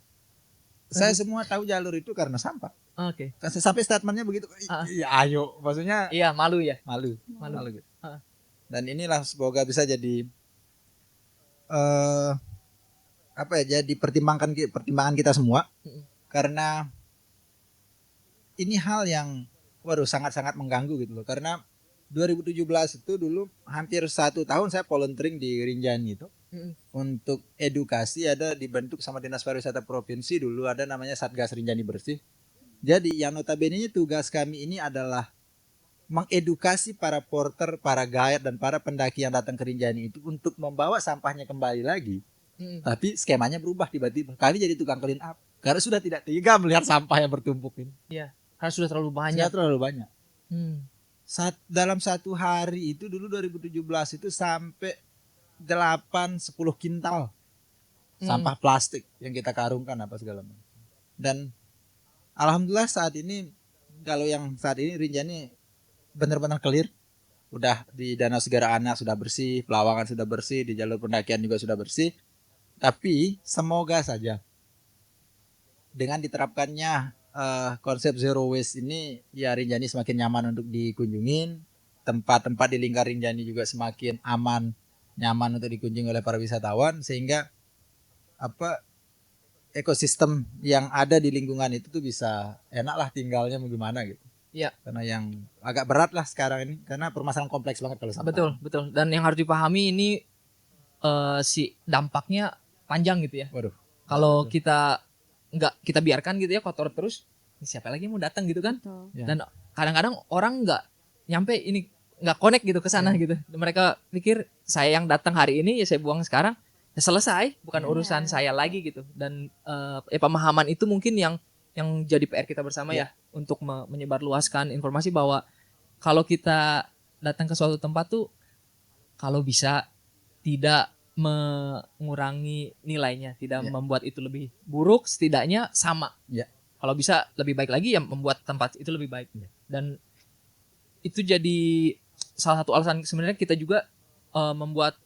Saya semua tahu jalur itu karena sampah. Oke. Sampai statementnya begitu. Iya, ayo, maksudnya Iya, malu ya. malu gitu. Ah. Dan inilah semoga bisa jadi apa ya? Jadi pertimbangan kita semua. Karena ini hal yang sangat-sangat mengganggu gitu loh. Karena 2017 itu dulu hampir 1 tahun saya volunteering di Rinjani itu untuk edukasi, ada dibentuk sama Dinas Pariwisata Provinsi, dulu ada namanya Satgas Rinjani Bersih. Jadi yang notabene tugas kami ini adalah mengedukasi para porter, para guide dan para pendaki yang datang ke Rinjani itu untuk membawa sampahnya kembali lagi. Tapi skemanya berubah tiba-tiba. Kami jadi tukang clean up karena sudah tidak tega melihat sampah yang bertumpuk ini. Iya, karena sudah terlalu banyak. Sudah terlalu banyak. Dalam 1 hari itu dulu 2017 itu sampai 8-10 kintal sampah plastik yang kita karungkan apa segala macam. Dan alhamdulillah saat ini kalau yang saat ini Rinjani benar-benar clear. Udah di Danau Segara Anak sudah bersih, Pelawangan sudah bersih, di jalur pendakian juga sudah bersih. Tapi semoga saja dengan diterapkannya konsep zero waste ini ya Rinjani semakin nyaman untuk dikunjungin, tempat-tempat di lingkar Rinjani juga semakin nyaman untuk dikunjungi oleh para wisatawan, sehingga ekosistem yang ada di lingkungan itu tuh bisa enak lah tinggalnya bagaimana gitu. Iya. Karena yang agak berat lah sekarang ini karena permasalahan kompleks banget kalau sampah. Betul. Dan yang harus dipahami ini si dampaknya panjang gitu ya. Waduh. Kalau kita biarkan gitu ya kotor terus, siapa lagi mau datang gitu kan? Betul. Ya. Dan kadang-kadang orang nggak connect gitu ke sana gitu. Mereka pikir saya yang datang hari ini ya saya buang sekarang, ya selesai, bukan urusan saya lagi gitu. Dan pemahaman itu mungkin yang jadi PR kita bersama ya untuk menyebarluaskan informasi bahwa kalau kita datang ke suatu tempat tuh kalau bisa tidak mengurangi nilainya, tidak membuat itu lebih buruk, setidaknya sama. Kalau bisa lebih baik lagi ya membuat tempat itu lebih baik. Dan itu jadi salah satu alasan sebenarnya kita juga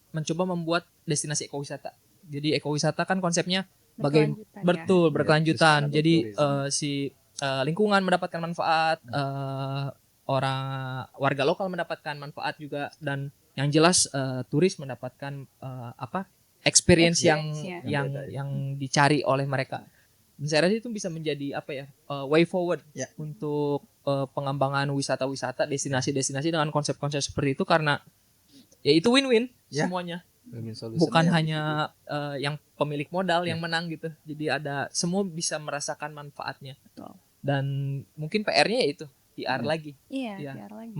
mencoba membuat destinasi ekowisata. Jadi ekowisata kan konsepnya berkelanjutan. Jadi lingkungan mendapatkan manfaat, warga lokal mendapatkan manfaat juga, dan yang jelas turis mendapatkan experience yang dicari oleh mereka. Dan saya rasa itu bisa menjadi way forward untuk pengembangan wisata-wisata, destinasi-destinasi dengan konsep-konsep seperti itu, karena ya itu win-win semuanya. Bukan hanya yang pemilik modal yang menang gitu. Jadi semua bisa merasakan manfaatnya. Betul. Dan mungkin PR-nya ya itu PR lagi. Iya, PR lagi.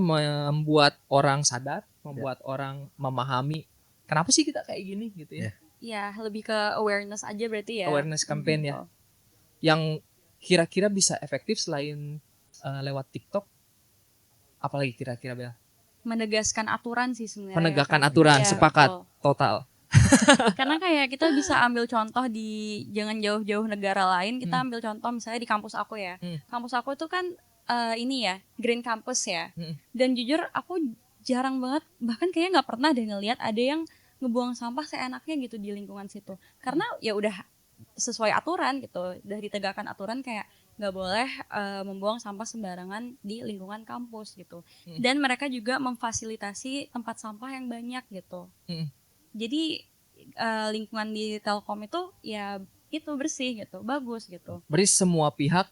Membuat orang sadar, membuat orang memahami kenapa sih kita kayak gini gitu ya. Iya, lebih ke awareness aja berarti ya. Awareness campaign ya. Yang kira-kira bisa efektif selain lewat TikTok. Apalagi kira-kira Bel? Menegaskan aturan sih sebenarnya. Menegakkan aturan, sepakat, total. Karena kayak kita bisa ambil contoh jangan jauh-jauh negara lain, kita ambil contoh misalnya di kampus aku ya. Kampus aku itu kan ini ya, Green Campus ya. Dan jujur aku jarang banget, bahkan kayaknya nggak pernah deh ngelihat ada yang ngebuang sampah seenaknya gitu di lingkungan situ. Karena ya udah sesuai aturan gitu, udah ditegakkan aturan kayak nggak boleh membuang sampah sembarangan di lingkungan kampus gitu. Hmm. Dan mereka juga memfasilitasi tempat sampah yang banyak gitu. Jadi lingkungan di Telkom itu ya itu bersih gitu, bagus gitu. Berarti semua pihak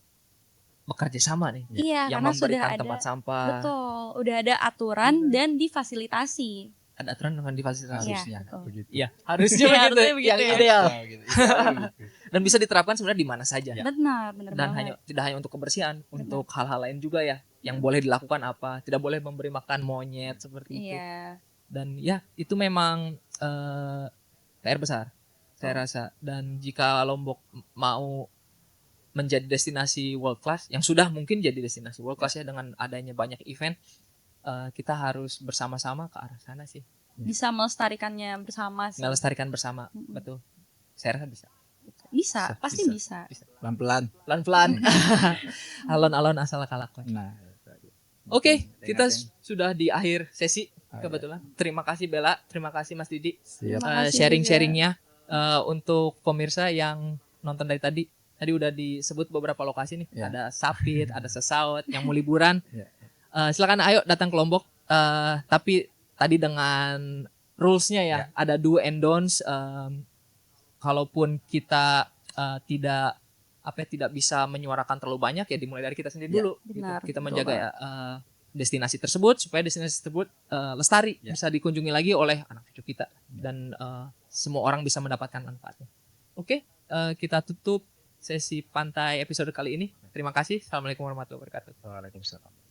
bekerja sama nih. Iya, Yang karena sudah memberikan ada tempat sampah. betul, udah ada aturan dan difasilitasi. Ada aturan dengan difasilitasi. Harusnya betul. begitu. Iya, harusnya Iya, begitu. harusnya begitu Yang ya. ideal. Nah, gitu. Idealnya gitu. Dan bisa diterapkan sebenarnya di mana saja. Benar Dan banget. tidak hanya untuk kebersihan, untuk hal-hal lain juga ya. Yang boleh dilakukan apa? Tidak boleh memberi makan monyet seperti itu. Iya. Dan ya itu memang PR besar saya rasa. Dan jika Lombok mau menjadi destinasi world class, yang sudah mungkin jadi destinasi world class ya dengan adanya banyak event, kita harus bersama-sama ke arah sana sih. Bisa melestarikannya bersama sih. Melestarikan bersama, betul. Saya rasa bisa. Bisa, pasti bisa. Pelan-pelan. Pelan-pelan. Alon-alon asal kalakon. Nah, Oke, kita Dengar, sudah di akhir sesi Oh, kebetulan. Terima kasih Bella, terima kasih Mas Didi siap. Terima kasih sharing-sharingnya. Untuk pemirsa yang nonton dari tadi udah disebut beberapa lokasi nih. Ya. Ada Sapit, ada Sesaut yang mau liburan. Ya. Silakan ayo datang ke Lombok. Tapi tadi dengan rulesnya ya, ada do and don'ts. Kalaupun kita tidak bisa menyuarakan terlalu banyak ya dimulai dari kita sendiri dulu. Gitu. benar, Kita betul menjaga destinasi tersebut supaya destinasi tersebut lestari, bisa dikunjungi lagi oleh anak cucu kita dan semua orang bisa mendapatkan manfaatnya. Oke, kita tutup sesi pantai episode kali ini. Terima kasih. Assalamualaikum warahmatullahi wabarakatuh. Waalaikumsalam.